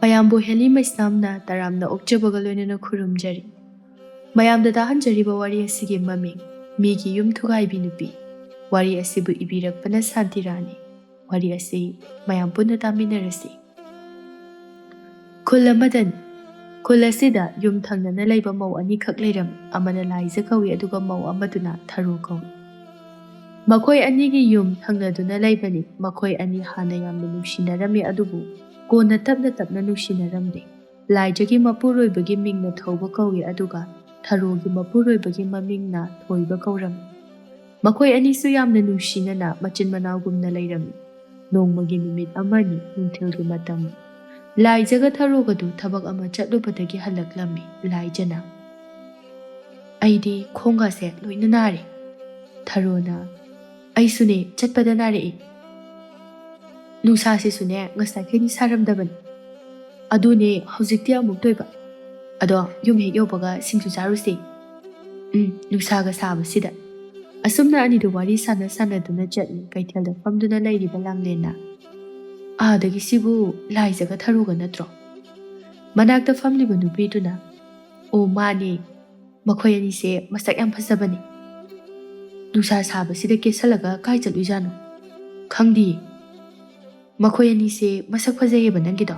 ꯃꯌꯥꯝꯕꯨ ꯍꯦꯂꯤ ꯃꯩꯁꯅꯥꯝꯅ ꯇꯔꯥꯝꯅ ꯑꯣꯛꯆꯕꯒ ꯂꯣꯏꯅꯅ ꯈꯨꯔꯨꯝꯖꯔꯤ꯫ ꯃꯌꯥꯝꯗ ꯇꯥꯍꯟꯖꯔꯤꯕ ꯋꯥꯔꯤ ꯑꯁꯤꯒꯤ ꯃꯃꯤꯡ ꯃꯤꯒꯤ ꯌꯨꯝ ꯊꯨꯒꯥꯏꯕꯤ ꯅꯨꯄꯤ꯫ ꯋꯥꯔꯤ ꯑꯁꯤꯕꯨ ꯏꯕꯤꯔꯛꯄꯅ ꯁꯥꯟꯇꯤꯔꯥꯅꯤ꯫ ꯋꯥꯔꯤ ꯑꯁꯤ ꯃꯌꯥꯝ ꯄꯨꯟꯅ ꯇꯥꯃꯤꯟꯅꯔꯁꯤ꯫ ꯈꯨꯜ ꯑꯃꯗꯅꯤ꯫ ꯈꯨꯜ ꯑꯁꯤꯗ ꯌꯨꯝ ꯊꯪꯅꯅ ꯂꯩꯕ ꯃꯧ ꯑꯅꯤꯈꯛ ꯂꯩꯔꯝꯃꯤ꯫ ꯑꯃꯅ ꯂꯥꯏꯖ ꯀꯧꯏ ꯑꯗꯨꯒ ꯃꯧ ꯑꯃꯗꯨꯅ ꯊꯔꯣ ꯀꯧꯏ꯫ ꯃꯈꯣꯏ ꯑꯅꯤꯒꯤ ꯌꯨꯝ ꯊꯪꯅꯗꯨꯅ ꯂꯩꯕꯅꯤ꯫ ꯃꯈꯣꯏ ꯑꯅꯤ ꯍꯥꯟꯅ ꯌꯥꯝꯅ ꯅꯨꯡꯁꯤꯅꯔꯝꯃꯤ ꯑꯗꯨꯕꯨ ꯀꯣꯟꯅ ꯇꯞꯅ ꯇꯞꯅ ꯅꯨꯡꯁꯤꯅꯔꯝꯗꯦ꯫ ꯂꯥꯏꯖꯒꯤ ꯃꯄꯨꯔꯣꯏꯕꯒꯤ ꯃꯤꯡꯅ ꯊꯧꯕ ꯀꯧꯏ ꯑꯗꯨꯒ ꯊꯔꯣꯒꯤ ꯃꯄꯨꯔꯣꯏꯕꯒꯤ ꯃꯃꯤꯡꯅ ꯊꯣꯏꯕ ꯀꯧꯔꯝꯃꯤ꯫ ꯃꯈꯣꯏ ꯑꯅꯤꯁꯨ ꯌꯥꯝꯅ ꯅꯨꯡꯁꯤꯅꯅ ꯃꯆꯤꯟ ꯃꯅꯥꯎꯒꯨꯝꯅ ꯂꯩꯔꯝꯃꯤ꯫ ꯅꯣꯡꯃꯒꯤ ꯅꯨꯃꯤꯠ ꯑꯃꯅꯤ ꯅꯨꯡꯊꯤꯜꯒꯤ ꯃꯇꯝ꯫ ꯂꯥꯏꯖꯒ ꯊꯔꯣꯒꯗꯨ ꯊꯕꯛ ꯑꯃ ꯆꯠꯂꯨꯕꯗꯒꯤ ꯍꯜꯂꯛꯂꯝꯃꯤ꯫ ꯂꯥꯏꯖꯅ "ꯑꯩꯗꯤ ꯈꯣꯡꯒꯥꯁꯦ ꯂꯣꯏꯅ ꯅꯥꯔꯦ." ꯊꯔꯣꯅ "ꯑꯩꯁꯨꯅꯦ ꯆꯠꯄꯗ ꯅꯥꯔꯛꯏ." "ꯅꯨꯡꯁꯥꯁꯤꯁꯨꯅꯦ ꯉꯁꯥꯏꯈꯩꯗꯤ ꯁꯥꯔꯝꯗꯕꯅꯤ. ꯑꯗꯨꯅꯦ ꯍꯧꯖꯤꯛꯇꯤ ꯑꯃꯨꯛ ꯇꯣꯏꯕ. ꯑꯗꯣ ꯌꯨꯝ ꯍꯦꯛ ꯌꯧꯕꯒ ꯁꯤꯡꯖꯨ ꯆꯥꯔꯨꯁꯦ." ꯅꯨꯡꯁꯥꯒ ꯁꯥꯕꯁꯤꯗ꯫ ꯑꯁꯨꯝꯅ ꯑꯅꯤꯗꯨ ꯋꯥꯔꯤ ꯁꯥꯟꯅꯗꯨꯅ ꯆꯠꯂꯤ꯫ ꯀꯩꯊꯦꯜꯗ ꯐꯝꯗꯨꯅ ꯂꯩꯔꯤꯕ ꯂꯥꯡꯂꯦꯟꯅ "ꯑꯥꯗꯒꯤ ꯁꯤꯕꯨ ꯂꯥꯏꯖꯒ ꯊꯔꯣꯒ ꯅꯠꯇ꯭ꯔꯣ?" ꯃꯅꯥꯛꯇ ꯐꯝꯂꯤꯕ ꯅꯨꯄꯤꯗꯨꯅ "ꯑꯣ ꯃꯥꯅꯦ, ꯃꯈꯣꯏ ꯑꯅꯤꯁꯦ ꯃꯁꯛ ꯌꯥꯝ ꯐꯖꯕꯅꯤ. ꯅꯨꯡꯁꯥ ꯁꯥꯕꯁꯤꯗ ꯀꯦꯁꯜꯂꯒ ꯀꯥꯏ ꯆꯠꯂꯨꯏꯖꯥꯠꯅꯣ? ꯈꯪꯗꯤꯌꯦ. ꯃꯈꯣꯏ ꯑꯅꯤꯁꯦ ꯃꯁꯛ ꯐꯖꯩꯌꯦꯕ ꯅꯪꯒꯤꯗꯣ?"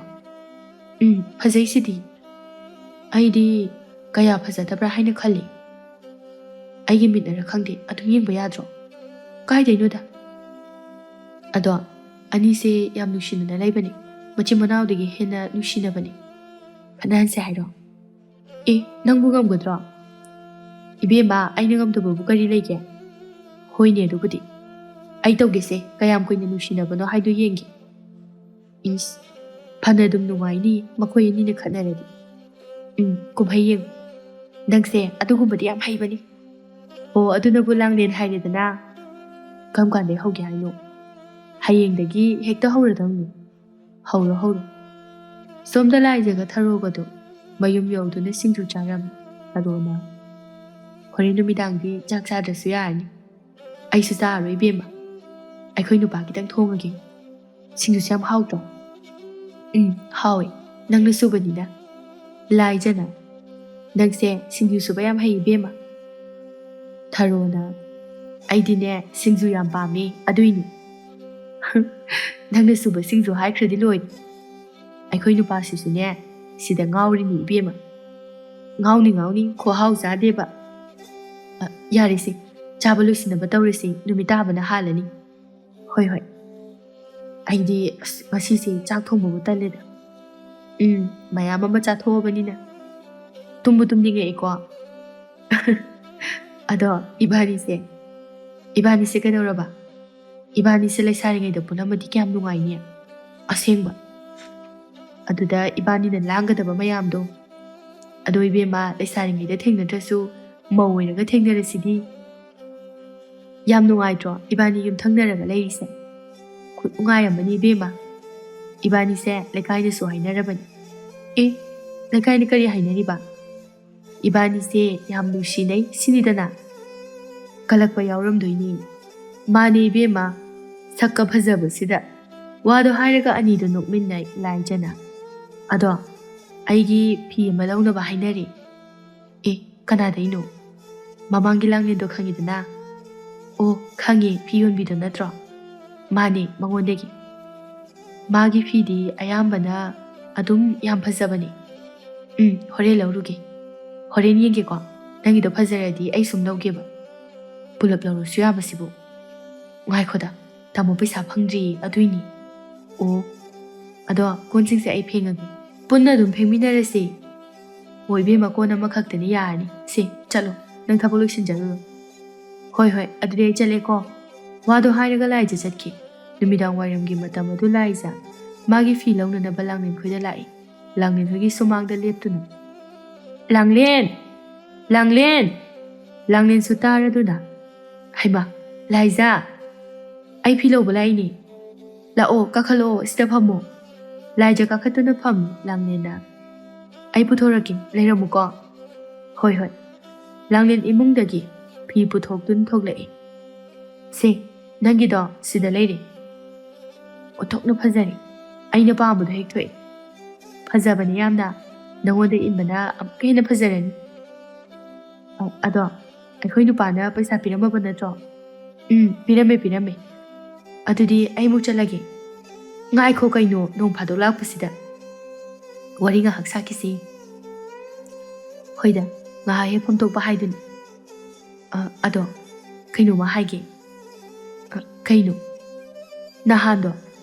"ꯐꯖꯩꯁꯤꯗꯤ. ꯑꯩꯗꯤ ꯀꯌꯥ ꯐꯖꯗꯕ꯭ꯔꯥ ꯍꯥꯏꯅ ꯈꯜꯂꯤ." "ꯑꯩꯒꯤ ꯃꯤꯠꯅꯔ ꯈꯪꯗꯦ, ꯑꯗꯨꯝ ꯌꯦꯡꯕ ꯌꯥꯗ꯭ꯔꯣ?" "ꯀꯥꯏꯗꯩꯅꯣꯗ. ꯑꯗꯣ ꯑꯅꯤꯁꯦ ꯌꯥꯝ ꯅꯨꯡꯁꯤꯅꯅ ꯂꯩꯕꯅꯤ. ꯃꯆꯤꯟ ꯃꯅꯥꯎꯗꯒꯤ ꯍꯦꯟꯅ ꯅꯨꯡꯁꯤꯅꯕꯅꯤ. ꯈꯠꯅꯍꯟꯁꯦ ꯍꯥꯏꯔꯣ?" "ꯅꯪꯕꯨ ꯉꯝꯒꯗ꯭ꯔꯣ?" "ꯏꯕꯦꯝꯃ, ꯑꯩꯅ ꯉꯝꯗꯕꯕꯨ ꯀꯔꯤ ꯂꯩꯒꯦ?" "ꯍꯣꯏꯅꯦ ꯑꯗꯨꯕꯨꯗꯤ. ꯑꯩ ꯇꯧꯒꯦꯁꯦ, ꯀꯌꯥꯝ ꯀꯨꯏꯅ ꯅꯨꯡꯁꯤꯅꯕꯅꯣ ꯍꯥꯏꯗꯣ ꯌꯦꯡꯒꯦ." "ꯏꯁ, ꯐꯅ ꯑꯗꯨꯝ ꯅꯨꯡꯉꯥꯏꯅꯤ ꯃꯈꯣꯏ ꯑꯅꯤꯅ ꯈꯠꯅꯔꯗꯤ." "ꯀꯨꯝꯍꯩ ꯌꯦꯡꯉꯨ. ꯅꯪꯁꯦ ꯑꯗꯨꯒꯨꯝꯕꯗꯤ ꯌꯥꯝ ꯍꯩꯕꯅꯤ." "ꯑꯣ ꯑꯗꯨꯅꯕꯨ ꯂꯥꯡꯂꯦꯟ ꯍꯥꯏꯔꯦꯗꯅ." "ꯀꯔꯝ ꯀꯥꯟꯗꯩ ꯍꯧꯒꯦ ꯍꯥꯏꯅꯣ?" "ꯍꯌꯦꯡꯗꯒꯤ ꯍꯦꯛꯇ ꯍꯧꯔꯗꯧꯅꯤ." "ꯍꯧꯔꯣ ꯍꯧꯔꯣ." ꯁꯣꯝꯗ ꯂꯥꯏꯖꯒ ꯊꯔꯣꯒꯗꯣ ꯃꯌꯨꯝ ꯌꯧꯗꯨꯅ ꯁꯤꯡꯖꯨ ꯆꯥꯔꯝꯃꯤ꯫ ꯊꯔꯣꯅ "ꯍꯣꯔꯦꯟ ꯅꯨꯃꯤꯗꯥꯡꯗꯤ ꯆꯥꯛ ꯆꯥꯗ꯭ꯔꯁꯨ ꯌꯥꯔꯅꯤ." "ꯑꯩꯁꯨ ꯆꯥꯔꯔꯣꯏ ꯏꯕꯦꯝꯃ. ꯑꯩꯈꯣꯏ ꯅꯨꯄꯥ ꯈꯤꯇꯪ ꯊꯣꯡꯉꯒꯦ." "ꯁꯤꯡꯖꯨꯁꯦ ꯌꯥꯝ ꯍꯥꯎꯇ꯭ꯔꯣ?" "ꯍꯥꯎꯋꯦ, ꯅꯪꯅ ꯁꯨꯕꯅꯤꯅ." ꯂꯥꯏꯖꯅ "ꯅꯪꯁꯦ ꯁꯤꯡꯖු ꯁꯨꯕ ꯌꯥꯝ ꯍꯩ ꯏꯕꯦꯝꯃ." ꯊꯔꯣꯅ "ꯑꯩꯗꯤꯅꯦ ꯁꯤꯡꯖꯨ ꯌꯥꯝ ꯄꯥꯝꯃꯦ ꯑꯗꯨꯏꯅꯤ." "ꯅꯪꯅ ꯁꯨꯕ ꯁꯤꯡꯖꯨ ꯍꯥꯏꯈ꯭ꯔꯗꯤ ꯂꯣꯏꯔꯦ. ꯑꯩꯈꯣꯏ ꯅꯨꯄꯥꯁꯤꯁꯨꯅꯦ ꯁꯤꯗ ꯉꯥꯎꯔꯤꯅꯤ ꯏꯕꯦꯝꯃ. ꯉꯥꯎꯅꯤ ꯉꯥꯎꯅꯤ, ꯈꯨꯍꯥꯎ ꯆꯥꯗꯦꯕ." "ꯌꯥꯔꯦꯁꯦ, ꯆꯥꯕ ꯂꯣꯏꯁꯤꯟꯅꯕ ꯇꯧꯔꯁꯤ, ꯅꯨꯃꯤꯠ ꯇꯥꯕꯅ ꯍꯥꯜꯂꯅꯤ." "ꯍꯣꯏ ꯍꯣꯏ." "ꯑꯩꯗꯤ ꯉꯁꯤꯁꯦ ꯆꯥꯛ ꯊꯣꯡꯕꯕꯨ ꯇꯜꯂꯦꯗ." "ꯃꯌꯥꯝ ꯑꯃ ꯆꯥꯊꯣꯛꯑꯕꯅꯤꯅ ꯇꯨꯝꯕꯨ ꯇꯨꯝꯅꯤꯡꯉꯛꯑꯦꯀꯣ." "ꯑꯗꯣ ꯏꯕꯥꯅꯤꯁꯦ ꯀꯩꯗꯧꯔꯕ? ꯏꯕꯥꯅꯤꯁꯦ ꯂꯩꯁꯥꯔꯤꯉꯩꯗ ꯄꯨꯜꯂꯝꯃꯗꯤ ꯀꯌꯥꯝ ꯅꯨꯡꯉꯥꯏꯅꯤ. ꯑꯁꯦꯡꯕ. ꯑꯗꯨꯗ ꯏꯕꯥꯅꯤꯅ ꯂꯥꯡꯒꯗꯕ ꯃꯌꯥꯝꯗꯣ. ꯑꯗꯣ ꯏꯕꯦꯝꯃ, ꯂꯩꯁꯥꯔꯤꯉꯩꯗ ꯊꯦꯡꯅꯗ꯭ꯔꯁꯨ ꯃꯧ ꯑꯣꯏꯔꯒ ꯊꯦꯡꯅꯔꯁꯤꯗꯤ. ꯌꯥꯝ ꯅꯨꯡꯉꯥꯏꯇ꯭ꯔꯣ ꯏꯕꯥꯅꯤ ꯌꯨꯝꯊꯪꯅꯔꯒ ꯂꯩꯔꯤꯁꯦ? ꯈꯨꯅꯨꯡꯉꯥꯏ ꯑꯃꯅꯤ ꯏꯕꯦꯝꯃ. ꯏꯕꯥꯅꯤꯁꯦ ꯂꯩꯀꯥꯏꯗꯁꯨ ꯍꯥꯏꯅꯔꯕꯅꯤ." "ꯂꯩꯀꯥꯏꯅ ꯀꯔꯤ ꯍꯥꯏꯅꯔꯤꯕ?" "ꯏꯕꯥꯅꯤꯁꯦ ꯌꯥꯝ ꯅꯨꯡꯁꯤꯅꯩ ꯁꯤꯅꯤꯗꯅ." "ꯀꯜꯂꯛꯄ ꯌꯥꯎꯔꯝꯗꯣꯏꯅꯤ." "ꯃꯥꯅꯦ ꯏꯕꯦꯝꯃ, ꯁꯛꯀ ꯐꯖꯕꯁꯤꯗ." ꯋꯥꯗꯣ ꯍꯥꯏꯔꯒ ꯑꯅꯤꯗꯣ ꯅꯣꯛꯃꯤꯟꯅꯩ꯫ ꯂꯥꯏꯖꯅ "ꯑꯗꯣ ꯑꯩꯒꯤ ꯐꯤ ꯑꯃ ꯂꯧꯅꯕ ꯍꯥꯏꯅꯔꯤ." "ꯀꯅꯥꯗꯩꯅꯣ?" "ꯃꯃꯥꯡꯒꯤ ꯂꯥꯡꯂꯦꯟꯗꯣ ꯈꯪꯉꯤꯗꯅ." "ꯑꯣ ꯈꯪꯉꯦ, ꯐꯤ ꯌꯣꯟꯕꯤꯗꯣ ꯅꯠꯇ꯭ꯔꯣ?" "ꯃꯥꯅꯦ, ꯃꯉꯣꯟꯗꯒꯤ." "ꯃꯥꯒꯤ ꯐꯤꯗꯤ ꯑꯌꯥꯝꯕꯅ ꯑꯗꯨꯝ ꯌꯥꯝ ꯐꯖꯕꯅꯤ." "ꯍꯣꯔꯦꯟ ꯂꯧꯔꯨꯒꯦ." "ꯍꯣꯔꯦꯟ ꯌꯦꯡꯒꯦꯀꯣ. ꯅꯪꯒꯤꯗꯣ ꯐꯖꯔꯗꯤ ꯑꯩ ꯁꯨꯝ ꯂꯧꯒꯦꯕ." "ꯄꯨꯂꯞ ꯂꯧꯔꯁꯨ ꯌꯥꯕꯁꯤꯕꯨ." "ꯉꯥꯏꯈꯣꯗ, ꯇꯥꯃꯣ ꯄꯩꯁా ꯐꯪꯗ꯭ꯔꯤꯌꯦ ꯑꯗꯨꯏꯅꯤ." "ꯑꯣ, ꯑꯗꯣ ꯀꯣꯟꯁꯤꯡꯁꯦ ꯑꯩ ꯐꯦꯡꯉꯒꯦ. ꯄꯨꯟꯅ ꯑꯗꯨꯝ ꯐꯦꯡꯃꯤꯟꯅꯔꯁꯤ." "ꯍꯣꯏ ꯏꯕꯦꯝꯃ, ꯀꯣꯟ ꯑꯃꯈꯛꯇꯅꯤ ꯌꯥꯔꯅꯤ. ꯁꯤ ꯆꯠꯂꯣ, ꯅꯪ ꯊꯕꯛ ꯂꯣꯏꯁꯤꯟꯖꯔꯨꯔꯣ." "ꯍꯣꯏ ꯍꯣꯏ, ꯑꯗꯨꯗꯤ ꯑꯩ ꯆꯠꯂꯦꯀꯣ." ꯋꯥꯗꯣ ꯍꯥꯏꯔꯒ ꯂꯥꯏꯖ ꯆꯠꯈꯤ꯫ ꯅꯨꯃꯤꯗꯥꯡ ꯋꯥꯏꯔꯝꯒꯤ ꯃꯇꯝ ꯑꯗꯨ ꯂꯥꯏꯖ ꯃꯥꯒꯤ ꯐꯤ ꯂꯧꯅꯅꯕ ꯂꯥꯡꯂꯦꯟ ꯈꯣꯏꯗ ꯂꯥꯛꯏ꯫ ꯂꯥꯡꯂꯦꯟ ꯈꯣꯏꯒꯤ ꯁꯨꯃꯥꯡꯗ ꯂꯦꯞꯇꯨꯅ "ꯂꯥꯡꯂꯦꯟ! ꯂꯥꯡꯂꯦꯟ!" ꯂꯥꯡꯂꯦꯟꯁꯨ ꯇꯥꯔꯗꯨꯅ "ꯍꯩꯃꯥ, ꯂꯥꯏꯖ, ꯑꯩ ꯐꯤ ꯂꯧꯕ ꯂꯥꯛꯏꯅꯦ. ꯂꯥꯛꯑꯣ, ꯀꯥꯈꯠꯂꯛꯑꯣ, ꯁꯤꯗ ꯐꯝꯃꯣ." ꯂꯥꯏꯖ ꯀꯥꯈꯠꯇꯨꯅ ꯐꯝꯃꯤ꯫ ꯂꯥꯡꯂꯦꯟꯅ "ꯑꯩ ꯄꯨꯊꯣꯔꯛꯀꯦ, ꯂꯩꯔꯝꯃꯨꯀꯣ." "ꯍꯣꯏ ꯍꯣꯏ." ꯂꯥꯡꯂꯦꯟ ꯏꯃꯨꯡꯗꯒꯤ ꯐꯤ ꯄꯨꯊꯣꯛꯇꯨꯅ ꯊꯣꯛꯂꯛꯏ꯫ "ꯁꯦ, ꯅꯪꯒꯤꯗꯣ ꯁꯤꯗ ꯂꯩꯔꯦ. ꯑꯣꯟꯊꯣꯛꯅ ꯐꯖꯔꯦ. ꯑꯩꯅ ꯄꯥꯝꯕꯗꯣ ꯍꯦꯛ ꯊꯣꯛꯑꯦ. ꯐꯖꯕꯅꯤ ꯌꯥꯝꯅ ꯅꯉꯣꯟꯗ ꯏꯟꯕꯅ ꯑꯃꯨꯛꯀ ꯍꯦꯟꯅ ꯐꯖꯔꯅꯤ ꯑꯗꯣ ꯑꯩꯈꯣꯏ ꯅꯨꯄꯥꯅ ꯄꯩꯁꯥ ꯄꯤꯔꯝꯃꯕ ꯅꯠꯇ꯭ꯔꯣ ꯄꯤꯔꯝꯃꯦ ꯑꯗꯨꯗꯤ ꯑꯩꯃꯨꯛ ꯆꯠꯂꯒꯦ ꯉꯥꯏꯈꯣ ꯀꯩꯅꯣ ꯅꯣꯡ ꯐꯥꯗꯣꯛ ꯂꯥꯛꯄꯁꯤꯗ ꯋꯥꯔꯤ ꯉꯥꯏꯍꯥꯛ ꯁꯥꯈꯤꯁꯤ ꯍꯣꯏꯗ ꯉꯥꯏꯍꯥꯛ ꯍꯦꯛ ꯐꯝꯊꯣꯛꯄ ꯍꯥꯏꯗꯨꯅꯤ ꯑꯗꯣ ꯀꯩꯅꯣꯃ ꯍꯥꯏꯒꯦ ꯀꯩꯅꯣ ꯅꯍꯥꯟꯗꯣ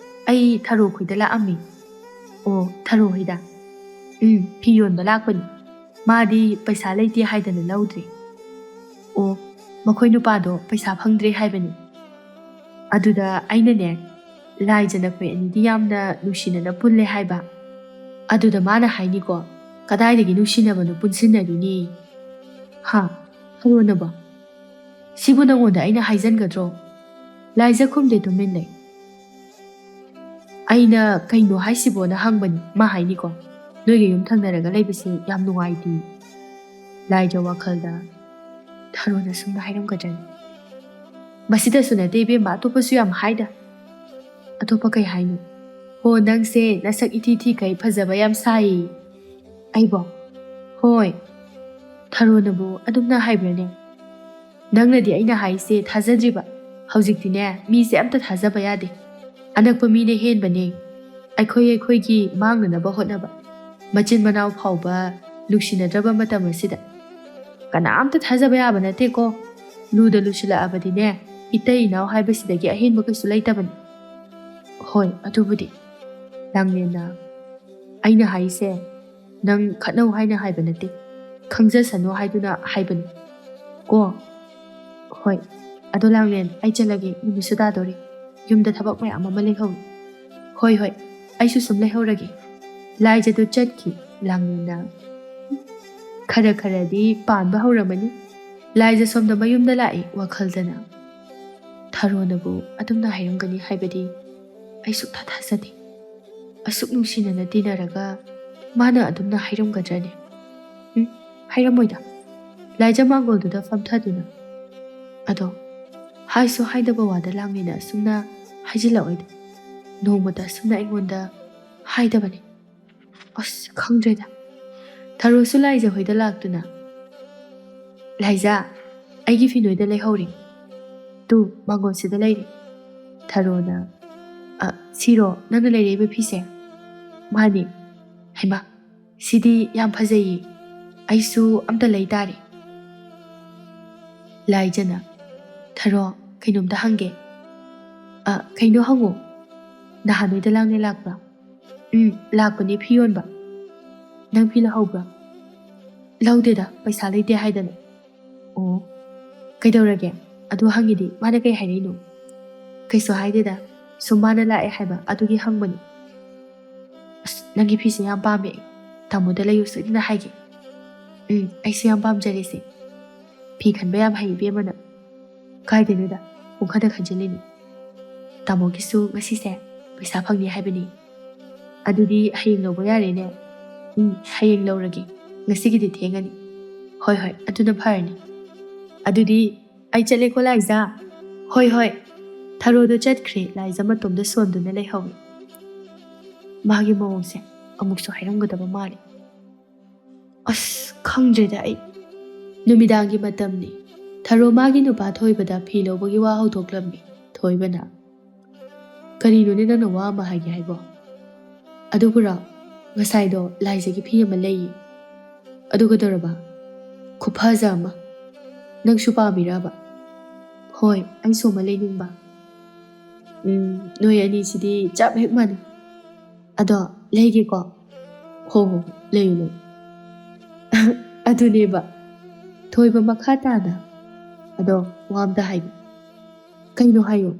ꯑꯩ ꯊꯔꯣ ꯈꯣꯏꯗ ꯂꯥꯛꯑꯝꯃꯤ ꯑꯣ ꯊꯔꯣ ꯍꯣꯏꯗ ꯐꯤ ꯌꯣꯟꯕ ꯂꯥꯛꯄꯅꯤ ꯃꯥꯗꯤ ꯄꯩꯁꯥ ꯂꯩꯇꯦ ꯍꯥꯏꯗꯅ ꯂꯧꯗ꯭ꯔꯦ ꯑꯣ ꯃꯈꯣꯏ ꯅꯨꯄꯥꯗꯣ ꯄꯩꯁꯥ ꯐꯪꯗ꯭ꯔꯦ ꯍꯥꯏꯕꯅꯤ ꯑꯗꯨꯗ ꯑꯩꯅꯅꯦ ꯂꯥꯏꯖꯅ ꯑꯩꯈꯣꯏ ꯑꯅꯤꯗꯤ ꯌꯥꯝꯅ ꯅꯨꯡꯁꯤꯅꯅ ꯄꯨꯜꯂꯦ ꯍꯥꯏꯕ ꯑꯗꯨꯗ ꯃꯥꯅ ꯍꯥꯏꯅꯤꯀꯣ ꯀꯗꯥꯏꯗꯒꯤ ꯅꯨꯡꯁꯤꯅꯕꯅꯣ ꯄꯨꯟꯁꯤꯟꯅꯔꯤꯅꯤ ꯍꯥ ꯊꯔꯣꯅꯕꯣ ꯁꯤꯕꯨ ꯅꯉꯣꯟꯗ ꯑꯩꯅ ꯍꯥꯏꯖꯟꯒꯗ꯭ꯔꯣ ꯂꯥꯏꯖ ꯈꯨꯝꯗꯦ ꯇꯨꯃꯤꯟ ꯂꯩ ꯑꯩꯅ ꯀꯩꯅꯣ ꯍꯥꯏꯁꯤꯕꯣꯅ ꯍꯪꯕꯅꯤ ꯃꯥ ꯍꯥꯏꯅꯤꯀꯣ ꯅꯣꯏꯒ ꯌꯨꯝ ꯊꯪꯅꯔꯒ ꯂꯩꯕꯁꯦ ꯌꯥꯝ ꯅꯨꯡꯉꯥꯏꯇꯦ ꯂꯥꯏꯖ ꯋꯥꯈꯜꯗ ꯊꯔꯣꯅ ꯁꯨꯝꯅ ꯍꯥꯏꯔꯝꯒꯗ꯭ꯔꯅꯤ ꯃꯁꯤꯗꯁꯨ ꯅꯠꯇꯦ ꯏꯕꯦꯝꯃ ꯑꯇꯣꯞꯄꯁꯨ ꯌꯥꯝ ꯍꯥꯏꯗ ꯑꯇꯣꯞꯄ ꯀꯩ ꯍꯥꯏꯅꯣ ꯍꯣ ꯅꯪꯁꯦ ꯅꯁꯛ ꯏꯊꯤ ꯊꯤꯈꯩ ꯐꯖꯕ ꯌꯥꯝ ꯁꯥꯏꯌꯦ ꯑꯩꯕꯣ ꯍꯣꯏ ꯊꯔꯣꯅꯕꯨ ꯑꯗꯨꯝꯅ ꯍꯥꯏꯕ꯭ꯔꯅꯦ ꯅꯪꯅꯗꯤ ꯑꯩꯅ ꯍꯥꯏꯁꯦ ꯊꯥꯖꯗ꯭ꯔꯤꯕ ꯍꯧꯖꯤꯛꯇꯤꯅꯦ ꯃꯤꯁꯦ ꯑꯝꯇ ꯊꯥꯖꯕ ꯌꯥꯗꯦ ꯑꯅꯛꯄ ꯃꯤꯅ ꯍꯦꯟꯕꯅꯦ ꯑꯩꯈꯣꯏꯒꯤ ꯃꯥꯡꯅꯅꯕ ꯍꯣꯠꯅꯕ ꯃꯆꯤꯟ ꯃꯅꯥꯎ ꯐꯥꯎꯕ ꯅꯨꯡꯁꯤꯅꯗ꯭ꯔꯕ ꯃꯇꯝ ꯑꯁꯤꯗ ꯀꯅꯥꯝꯇ ꯊꯥꯖꯕ ꯌꯥꯕ ꯅꯠꯇꯦꯀꯣ ꯂꯨꯗ ꯂꯨꯁꯤꯜꯂꯛꯑꯕꯗꯤꯅꯦ ꯏꯇꯩ ꯏꯅꯥꯎ ꯍꯥꯏꯕꯁꯤꯗꯒꯤ ꯑꯍꯦꯟꯕ ꯀꯩꯁꯨ ꯂꯩꯇꯕꯅꯤ ꯍꯣꯏ ꯑꯗꯨꯕꯨꯗꯤ ꯂꯥꯡꯂꯦꯟꯅ ꯑꯩꯅ ꯍꯥꯏꯁꯦ ꯅꯪ ꯈꯠꯅꯧ ꯍꯥꯏꯅ ꯍꯥꯏꯕ ꯅꯠꯇꯦ ꯈꯪꯖꯁꯅꯨ ꯍꯥꯏꯗꯨꯅ ꯍꯥꯏꯕꯅꯤ ꯀꯣ ꯍꯣꯏ ꯑꯗꯣ ꯂꯥꯡꯂꯦꯟ ꯑꯩ ꯆꯠꯂꯒꯦ ꯅꯨꯃꯤꯠꯁꯨ ꯇꯥꯗꯣꯔꯤ ꯌꯨꯝꯗ ꯊꯕꯛ ꯃꯌꯥꯝ ꯑꯃ ꯂꯩꯍꯧꯏ ꯍꯣꯏ ꯑꯩꯁꯨ ꯁꯨꯝ ꯂꯩꯍꯧꯔꯒꯦ ꯂꯥꯏꯖꯗꯨ ꯆꯠꯈꯤ ꯂꯥꯡꯂꯦꯟꯅ ꯈꯔ ꯈꯔꯗꯤ ꯄꯥꯟꯕ ꯍꯧꯔꯝꯃꯅꯤ ꯂꯥꯏꯖ ꯁꯣꯝꯗ ꯃꯌꯨꯝꯗ ꯂꯥꯛꯏ ꯋꯥꯈꯜꯗꯅ ꯊꯔꯣꯅꯕꯨ ꯑꯗꯨꯝꯅ ꯍꯥꯏꯔꯝꯒꯅꯤ ꯍꯥꯏꯕꯗꯤ ꯑꯩ ꯁꯨꯛꯊꯥ ꯊꯥꯖꯗꯦ ꯑꯁꯨꯛ ꯅꯨꯡꯁꯤꯅꯅ ꯇꯤꯟꯅꯔꯒ ꯃꯥꯅ ꯑꯗꯨꯝꯅ ꯍꯥꯏꯔꯝꯒꯗ꯭ꯔꯅꯦ ꯍꯥꯏꯔꯝꯃꯣꯏꯗ ꯂꯥꯏꯖ ꯃꯥꯡꯒꯣꯜꯗꯨꯗ ꯐꯝꯊꯗꯨꯅ ꯑꯗꯣ ꯍꯥꯏꯁꯨ ꯍꯥꯏꯗꯕ ꯋꯥꯗ ꯂꯥꯡꯂꯦꯟꯅ ꯑꯁꯨꯝꯅ ꯍꯥꯏꯖꯤꯜꯂꯛꯑꯣꯏꯗ ꯅꯣꯡꯃꯇ ꯑꯁꯨꯝꯅ ꯑꯩꯉꯣꯟꯗ ꯍꯥꯏꯗꯕꯅꯤ ꯑꯁ ꯈꯪꯗ꯭ꯔꯦꯗ ꯊꯔꯣꯁꯨ ꯂꯥꯏꯖ ꯍꯣꯏꯗ ꯂꯥꯛꯇꯨꯅ ꯂꯥꯏꯖ ꯑꯩꯒꯤ ꯐꯤ ꯅꯣꯏꯗ ꯂꯩꯍꯧꯔꯤ ꯇꯨ ꯃꯥꯡꯒꯣꯜꯁꯤꯗ ꯂꯩꯔꯤ ꯊꯔꯣꯅ ꯁꯤꯔꯣ ꯅꯪꯅ ꯂꯩꯔꯛꯏꯕ ꯐꯤꯁꯦ ꯃꯥꯅꯤ ꯍꯩꯃꯥ ꯁꯤꯗꯤ ꯌꯥꯝ ꯐꯖꯩꯌꯦ ꯑꯩꯁꯨ ꯑꯝꯇ ꯂꯩ ꯇꯥꯔꯦ ꯂꯥꯏꯖꯅ ꯊꯔꯣ ꯀꯩꯅꯣꯝꯇ ꯍꯪꯒꯦ ꯀꯩꯅꯣ ꯍꯪꯉꯣ ꯅꯍꯥꯟ ꯅꯣꯏꯗ ꯂꯥꯡꯂꯦꯟ ꯂꯥꯛꯄ꯭ꯔꯥ ꯂꯥꯛꯄꯅꯦ ꯐꯤ ꯌꯣꯟꯕ ꯅꯪ ꯐꯤ ꯂꯧꯍꯧꯕ꯭ꯔꯥ ꯂꯧꯗꯦꯗ ꯄꯩꯁꯥ ꯂꯩꯇꯦ ꯍꯥꯏꯗꯅ ꯑꯣ ꯀꯩꯗꯧꯔꯒꯦ ꯑꯗꯨ ꯍꯪꯉꯤꯗꯤ ꯃꯥꯅ ꯀꯩ ꯍꯥꯏꯔꯛꯏꯅꯣ ꯀꯩꯁꯨ ꯍꯥꯏꯗꯦꯗ ꯁꯨꯝ ꯃꯥꯅ ꯂꯥꯛꯑꯦ ꯍꯥꯏꯕ ꯑꯗꯨꯒꯤ ꯍꯪꯕꯅꯤ ꯑꯁ ꯅꯪꯒꯤ ꯐꯤꯁꯦ ꯌꯥꯝ ꯄꯥꯝꯃꯦ ꯇꯥꯃꯣꯗ ꯂꯩꯌꯨ ꯁꯣꯏꯗꯅ ꯍꯥꯏꯒꯦ ꯑꯩꯁꯨ ꯌꯥꯝ ꯄꯥꯝꯖꯔꯦꯁꯦ ꯐꯤ ꯈꯟꯕ ꯌꯥꯝ ꯍꯩ ꯏꯕꯦꯝꯃꯅ ꯀꯥꯏꯗꯩꯅꯣꯗ ꯄꯨꯡꯈꯟꯗ ꯈꯟꯖꯤꯜꯂꯤꯅꯤ ꯇꯥꯃꯣꯒꯤꯁꯨ ꯉꯁꯤꯁꯦ ꯄꯩꯁꯥ ꯐꯪꯅꯤ ꯍꯥꯏꯕꯅꯤ ꯑꯗꯨꯗꯤ ꯍꯌꯦꯡ ꯂꯧꯕ ꯌꯥꯔꯦꯅꯦ ꯍꯌꯦꯡ ꯂꯧꯔꯒꯦ ꯉꯁꯤꯒꯤꯗꯤ ꯊꯦꯡꯉꯅꯤ ꯍꯣꯏ ꯑꯗꯨꯅ ꯐꯔꯅꯤ ꯑꯗꯨꯗꯤ ꯑꯩ ꯆꯠꯂꯦꯀꯣ ꯂꯥꯏꯖ ꯍꯣꯏ ꯊꯔꯣꯗꯣ ꯆꯠꯈ꯭ꯔꯦ ꯂꯥꯏꯖ ꯃꯇꯣꯝꯗ ꯁꯣꯟꯗꯨꯅ ꯂꯩꯍꯧꯏ ꯃꯥꯒꯤ ꯃꯑꯣꯡꯁꯦ ꯑꯃꯨꯛꯁꯨ ꯍꯥꯏꯔꯝꯒꯗꯕ ꯃꯥꯜꯂꯤ ꯑꯁ ꯈꯪꯗ꯭ꯔꯦꯗ ꯑꯩ ꯅꯨꯃꯤꯗꯥꯡꯒꯤ ꯃꯇꯝꯅꯤ ꯊꯔꯣ ꯃꯥꯒꯤ ꯅꯨꯄꯥ ꯊꯣꯏꯕꯗ ꯐꯤ ꯂꯧꯕꯒꯤ ꯋꯥ ꯍꯧꯗꯣꯛꯂꯝꯃꯤ ꯊꯣꯏꯕꯅ ꯀꯔꯤꯅꯣꯅꯦ ꯅꯪꯅ ꯋꯥ ꯑꯃ ꯍꯥꯏꯒꯦ ꯍꯥꯏꯕꯣ ꯑꯗꯨꯕꯨꯔꯣ ꯉꯁꯥꯏꯗꯣ ꯂꯥꯏꯖꯒꯤ ꯐꯤ ꯑꯃ ꯂꯩꯌꯦ ꯑꯗꯨ ꯀꯩꯗꯧꯔꯕ ꯈꯨꯐꯖ ꯑꯃ ꯅꯪꯁꯨ ꯄꯥꯝꯃꯤꯔꯕ ꯍꯣꯏ ꯑꯩꯁꯨ ꯑꯃ ꯂꯩꯅꯤꯡꯕ ꯅꯣꯏ ꯑꯅꯤꯁꯤꯗꯤ ꯆꯞ ꯍꯦꯛ ꯃꯥꯟꯅꯩ ꯑꯗꯣ ꯂꯩꯒꯦꯀꯣ ꯍꯣ ꯂꯩꯌꯨ ꯑꯗꯨꯅꯦꯕ ꯊꯣꯏꯕ ꯃꯈꯥ ꯇꯥꯅ ꯑꯗꯣ ꯋꯥ ꯑꯝꯇ ꯍꯥꯏꯒꯦ ꯀꯩꯅꯣ ꯍꯥꯏꯌꯣ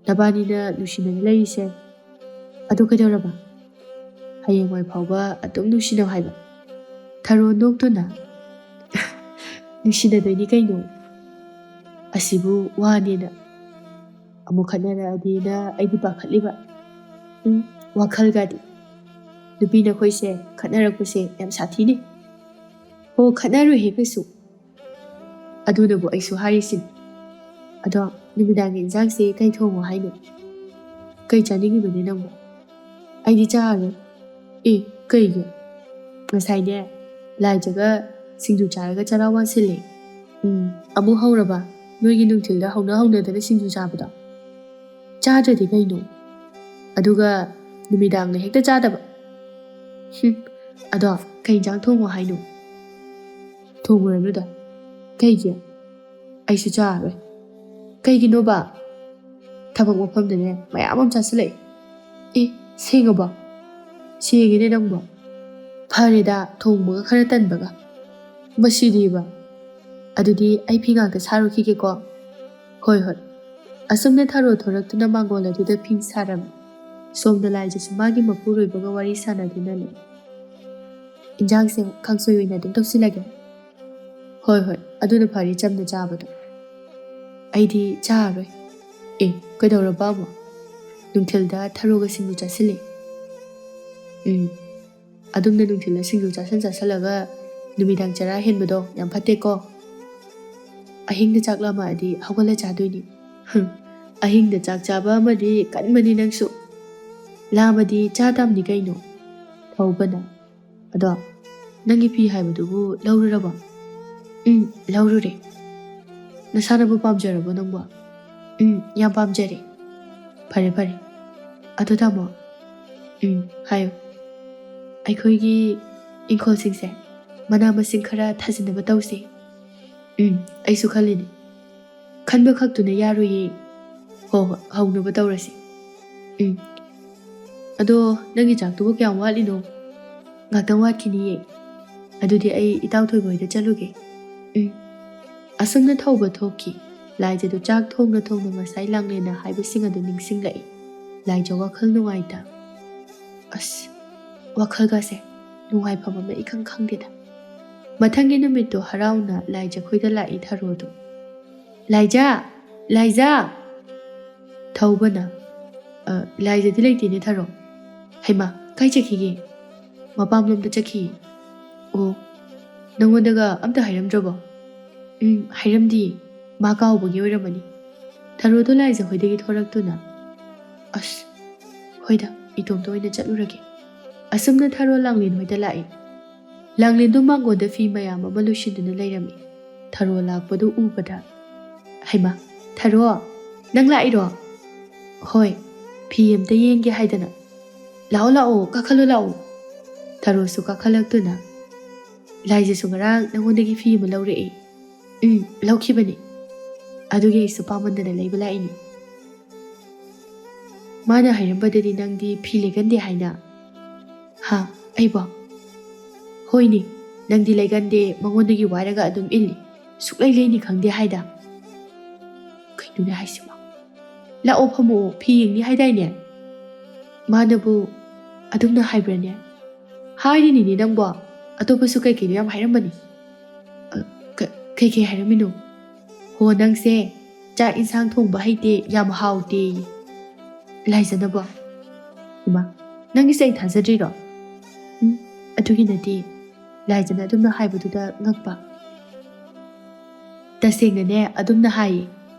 ꯅꯕꯥꯅꯤꯅ ꯅꯨꯡꯁꯤꯅꯅ ꯂꯩꯔꯤꯁꯦ ꯑꯗꯨ ꯀꯩꯗꯧꯔꯕ ꯍꯌꯦꯡꯋꯥꯏ ꯐꯥꯎꯕ ꯑꯗꯨꯝ ꯅꯨꯡꯁꯤꯅꯧ ꯍꯥꯏꯕ ꯊꯔꯣ ꯅꯣꯛꯇꯨꯅ ꯅꯨꯡꯁꯤꯅꯗꯣꯏꯅꯤ ꯀꯩꯅꯣ ꯑꯁꯤꯕꯨ ꯋꯥꯅꯦꯅ ꯑꯃꯨꯛ ꯈꯠꯅꯔꯛꯑꯗꯤꯅ ꯑꯩꯗꯤ ꯄꯥꯈꯠꯂꯤꯕ ꯋꯥꯈꯜꯒꯗꯤ ꯅꯨꯄꯤ ꯅꯈꯣꯏꯁꯦ ꯈꯠꯅꯔꯛꯄꯁꯦ ꯌꯥꯝ ꯁꯥꯊꯤꯅꯤ ꯍꯣ ꯈꯠꯅꯔꯣꯏꯍꯦ ꯀꯩꯁꯨ ꯑꯗꯨꯅꯕꯨ ꯑꯩꯁꯨ ꯍꯥꯏꯔꯤꯁꯤꯅꯤ ꯑꯗꯣ ꯅꯨꯃꯤꯗꯥꯡꯒꯤ ꯏꯟꯖꯥꯡꯁꯦ ꯀꯩ ꯊꯣꯡꯉꯣ ꯍꯥꯏꯅꯣ ꯀꯩ ꯆꯥꯅꯤꯡꯉꯤꯅꯣꯅꯦ ꯅꯪꯕꯨ ꯑꯩꯗꯤ ꯆꯥꯔꯔꯣꯏ ꯑꯦ ꯀꯩꯒꯤ ꯉꯁꯥꯏꯅꯦ ꯂꯥꯏꯖꯒ ꯁꯤꯡꯖꯨ ꯆꯥꯔꯒ ꯆꯔꯥ ꯋꯥꯟꯁꯤꯜꯂꯦ ꯑꯃꯨꯛ ꯍꯧꯔꯕ ꯅꯣꯏꯒꯤ ꯅꯨꯡꯊꯤꯜꯗ ꯍꯧꯅꯗꯅ ꯁꯤꯡꯖꯨ ꯆꯥꯕꯗꯣ ꯆꯥꯗ꯭ꯔꯗꯤ ꯀꯩꯅꯣ ꯑꯗꯨꯒ ꯅꯨꯃꯤꯗꯥꯡꯅ ꯍꯦꯛꯇ ꯆꯥꯗꯕ ꯑꯗꯣ ꯀꯩ ꯏꯟꯖꯥꯡ ꯊꯣꯡꯉꯣ ꯍꯥꯏꯅꯣ ꯊꯣꯡꯉꯨꯔꯅꯨꯗ ꯀꯩꯒꯤ ꯑꯩꯁꯨ ꯆꯥꯔꯔꯣꯏ ꯀꯩꯒꯤꯅꯣꯕ ꯊꯕꯛ ꯃꯐꯝꯗꯅꯦ ꯃꯌꯥꯝ ꯑꯃ ꯆꯥꯁꯤꯜꯂꯛꯑꯦ ꯑꯦ ꯁꯦꯡꯉꯕꯣ ꯁꯦꯡꯉꯦꯅꯦ ꯅꯪꯕꯣ ꯐꯔꯦꯗ ꯊꯣꯡꯕꯒ ꯈꯔ ꯇꯟꯕꯒ ꯃꯁꯤꯗꯤꯕ ꯑꯗꯨꯗꯤ ꯑꯩ ꯐꯤ ꯉꯥꯛꯇ ꯁꯥꯔꯨꯈꯤꯒꯦꯀꯣ ꯍꯣꯏ ꯑꯁꯨꯝꯅ ꯊꯔꯣ ꯊꯣꯔꯛꯇꯨꯅ ꯃꯥꯡꯒꯣꯜ ꯑꯗꯨꯗ ꯐꯤ ꯁꯥꯔꯝꯃꯤ ꯁꯣꯝꯗ ꯂꯥꯏꯖꯁꯨ ꯃꯥꯒꯤ ꯃꯄꯨꯔꯣꯏꯕꯒ ꯋꯥꯔꯤ ꯁꯥꯟꯅꯗꯨꯅ ꯂꯩ ꯏꯟꯖꯥꯡꯁꯦ ꯀꯥꯡꯁꯣꯏ ꯑꯣꯏꯅ ꯑꯗꯨꯝ ꯇꯧꯁꯤꯜꯂꯒꯦ ꯍꯣꯏ ꯑꯗꯨꯅ ꯐꯔꯦ ꯆꯝꯅ ꯆꯥꯕꯗꯣ ꯑꯩꯗꯤ ꯆꯥꯔꯔꯣꯏ ꯑꯦ ꯀꯩꯗꯧꯔꯕ ꯑꯃꯨꯛ ꯅꯨꯡꯊꯤꯜꯗ ꯊꯔꯣꯒ ꯁꯤꯡꯖꯨ ꯆꯥꯁꯤꯜꯂꯦ ꯑꯗꯨꯝꯅ ꯅꯨꯡꯊꯤꯜꯗ ꯁꯤꯡꯖꯨ ꯆꯥꯁꯜꯂꯒ ꯅꯨꯃꯤꯗꯥꯡ ꯆꯔꯥ ꯍꯦꯟꯕꯗꯣ ꯌꯥꯝ ꯐꯠꯇꯦꯀꯣ ꯑꯍꯤꯡꯗ ꯆꯥꯛ ꯂꯥꯝꯃꯛꯑꯗꯤ ꯍꯧꯒꯠꯂ ꯆꯥꯗꯣꯏꯅꯤ ꯑꯍꯤꯡꯗ ꯆꯥꯛ ꯆꯥꯕ ꯑꯃꯗꯤ ꯀꯟꯕꯅꯤ ꯅꯪꯁꯨ ꯂꯥꯝꯃꯗꯤ ꯆꯥ ꯇꯥꯝꯅꯤ ꯀꯩꯅꯣ ꯊꯧꯕꯅ ꯑꯗꯣ ꯅꯪꯒꯤ ꯐꯤ ꯍꯥꯏꯕꯗꯨꯕꯨ ꯂꯧꯔꯨꯔꯕꯣ ꯂꯧꯔꯨꯔꯦ ꯅꯁꯥꯅꯕꯨ ꯄꯥꯝꯖꯔꯕꯣ ꯅꯪꯕꯣ ꯌꯥꯝ ꯄꯥꯝꯖꯔꯦ ꯐꯔꯦ ꯑꯗꯨ ꯇꯥꯃꯣ ꯍꯥꯏꯌꯨ ꯑꯩꯈꯣꯏꯒꯤ ꯏꯪꯈꯣꯜꯁꯤꯡꯁꯦ ꯃꯅꯥ ꯃꯁꯤꯡ ꯈꯔ ꯊꯥꯖꯤꯟꯅꯕ ꯇꯧꯁꯤ ꯑꯩꯁꯨ ꯈꯜꯂꯤꯅꯤ ꯈꯟꯕ ꯈꯛꯇꯨꯅ ꯌꯥꯔꯣꯏꯌꯦ ꯍꯣꯏ ꯍꯧꯅꯕ ꯇꯧꯔꯁꯤ ꯑꯗꯣ ꯅꯪꯒꯤ ꯆꯥꯛꯇꯨꯕꯨ ꯀꯌꯥꯝ ꯋꯥꯠꯂꯤꯅꯣ ꯉꯥꯛꯇꯪ ꯋꯥꯠꯈꯤꯅꯤꯌꯦ ꯑꯗꯨꯗꯤ ꯑꯩ ꯏꯇꯥꯎ ꯊꯣꯏꯕ ꯍꯣꯏꯗ ꯆꯠꯂꯨꯒꯦ ꯑꯁꯨꯝꯅ ꯊꯧꯕ ꯊꯣꯛꯈꯤ ꯂꯥꯏꯖꯗꯨ ꯆꯥꯛ ꯊꯣꯡꯅ ꯉꯁꯥꯏ ꯂꯥꯡꯂꯦꯟꯅ ꯍꯥꯏꯕꯁꯤꯡ ꯑꯗꯨ ꯅꯤꯡꯁꯤꯡꯂꯛꯏ ꯂꯥꯏꯖ ꯋꯥꯈꯜ ꯅꯨꯡꯉꯥꯏꯇ ꯑꯁ ꯋꯥꯈꯜꯒꯁꯦ ꯅꯨꯡꯉꯥꯏꯐꯝ ꯑꯃ ꯏꯈꯪ ꯈꯪꯗꯦꯗ ꯃꯊꯪꯒꯤ ꯅꯨꯃꯤꯠꯇꯣ ꯍꯔꯥꯎꯅ ꯂꯥꯏꯖ ꯈꯣꯏꯗ ꯂꯥꯛꯏ ꯊꯔꯣꯗꯨ ꯂꯥꯏꯖ ꯊꯧꯕꯅ ꯂꯥꯏꯖꯗꯤ ꯂꯩꯇꯦꯅꯦ ꯊꯔꯣ ꯍꯩꯃꯥ ꯀꯥꯏ ꯆꯠꯈꯤꯒꯦ ꯃꯄꯥꯝꯂꯣꯝꯗ ꯆꯠꯈꯤꯌꯦ ꯑꯣ ꯅꯪꯉꯣꯟꯗꯒ ꯑꯝꯇ ꯍꯥꯏꯔꯝꯗ꯭ꯔꯕꯣ ꯍꯥꯏꯔꯝꯗꯤꯌꯦ ꯃꯥ ꯀꯥꯎꯕꯒꯤ ꯑꯣꯏꯔꯝꯃꯅꯤ ꯊꯔꯣꯗꯣ ꯂꯥꯏꯖ ꯍꯣꯏꯗꯒꯤ ꯊꯣꯔꯛꯇꯨꯅ ꯑꯁ ꯍꯣꯏꯗ ꯏꯇꯣꯝꯇ ꯑꯣꯏꯅ ꯆꯠꯂꯨꯔꯒꯦ ꯑꯁꯨꯝꯅ ꯊꯔꯣ ꯂꯥꯡꯂꯦꯟ ꯍꯣꯏꯗ ꯂꯥꯛꯏ ꯂꯥꯡꯂꯦꯟꯗꯨ ꯃꯥꯡꯒꯣꯟꯗ ꯐꯤ ꯃꯌꯥꯝ ꯑꯃ ꯂꯣꯏꯁꯤꯟꯗꯨꯅ ꯂꯩꯔꯝꯃꯤ ꯊꯔꯣ ꯂꯥꯛꯄꯗꯨ ꯎꯕꯗ ꯍꯩꯃꯥ ꯊꯔꯣ ꯅꯪ ꯂꯥꯛꯏꯔꯣ ꯍꯣꯏ ꯐꯤ ꯑꯝꯇ ꯌꯦꯡꯒꯦ ꯍꯥꯏꯗꯅ ꯂꯥꯛꯑꯣ ꯀꯥꯈꯠꯂꯨ ꯂꯥꯛꯑꯣ ꯊꯔꯣꯁꯨ ꯀꯥꯈꯠꯂꯛꯇꯨꯅ ꯂꯥꯏꯖꯁꯨ ꯉꯔꯥꯡ ꯅꯪꯉꯣꯟꯗꯒꯤ ꯐꯤ ꯑꯃ ꯂꯧꯔꯛꯑꯦ ꯂꯧꯈꯤꯕꯅꯤ ꯑꯗꯨꯒꯤ ꯑꯩꯁꯨ ꯄꯥꯝꯃꯟꯗꯅ ꯂꯩꯕ ꯂꯥꯛꯏꯅꯤ ꯃꯥꯅ ꯍꯥꯏꯔꯝꯕꯗꯗꯤ ꯅꯪꯗꯤ ꯐꯤ ꯂꯩꯒꯟꯗꯦ ꯍꯥꯏꯅ ꯑꯩꯕꯣ ꯍꯣꯏꯅꯦ ꯅꯪꯗꯤ ꯂꯩꯒꯟꯗꯦ ꯃꯉꯣꯟꯗꯒꯤ ꯋꯥꯏꯔꯒ ꯑꯗꯨꯝ ꯏꯜꯂꯤ ꯁꯨꯛꯂꯩ ꯂꯩꯅꯤ ꯈꯪꯗꯦ ꯍꯥꯏꯗ ꯀꯩꯅꯣꯅꯦ ꯍꯥꯏꯁꯤꯕꯣ ꯂꯥꯛꯑꯣ ꯐꯝꯃꯛꯑꯣ ꯐꯤ ꯌꯦꯡꯅꯤ ꯍꯥꯏꯗꯥꯏꯅꯦ ꯃꯥꯅꯕꯨ ꯑꯗꯨꯝꯅ ꯍꯥꯏꯕ꯭ꯔꯅꯦ ꯍꯥꯏꯔꯤꯅꯤꯅꯦ ꯅꯪꯕꯣ ꯑꯇꯣꯞꯄꯁꯨ ꯀꯩꯀꯩꯅꯣ ꯌꯥꯝ ꯍꯥꯏꯔꯝꯕꯅꯤ ꯀꯩꯀꯩ ꯍꯥꯏꯔꯝꯃꯤꯅꯣ ꯍꯣ ꯅꯪꯁꯦ ꯆꯥꯛ ꯏꯟꯁꯥꯡ ꯊꯣꯡꯕ ꯍꯩꯇꯦ ꯌꯥꯝ ꯍꯥꯎꯇꯦ ꯂꯥꯏꯖꯅꯕꯣ ꯏꯃꯥ ꯅꯪꯒꯤꯁꯦ ꯑꯩ ꯊꯥꯖꯗ꯭ꯔꯤꯔꯣ ꯑꯗꯨꯒꯤ ꯅꯠꯇꯦ ꯂꯥꯏꯖꯅ ꯑꯗꯨꯝꯅ ꯍꯥꯏꯕꯗꯨꯗ ꯉꯛꯄ ꯇꯁꯦꯡꯅꯅꯦ ꯑꯗꯨꯝꯅ ꯍꯥꯏꯌꯦ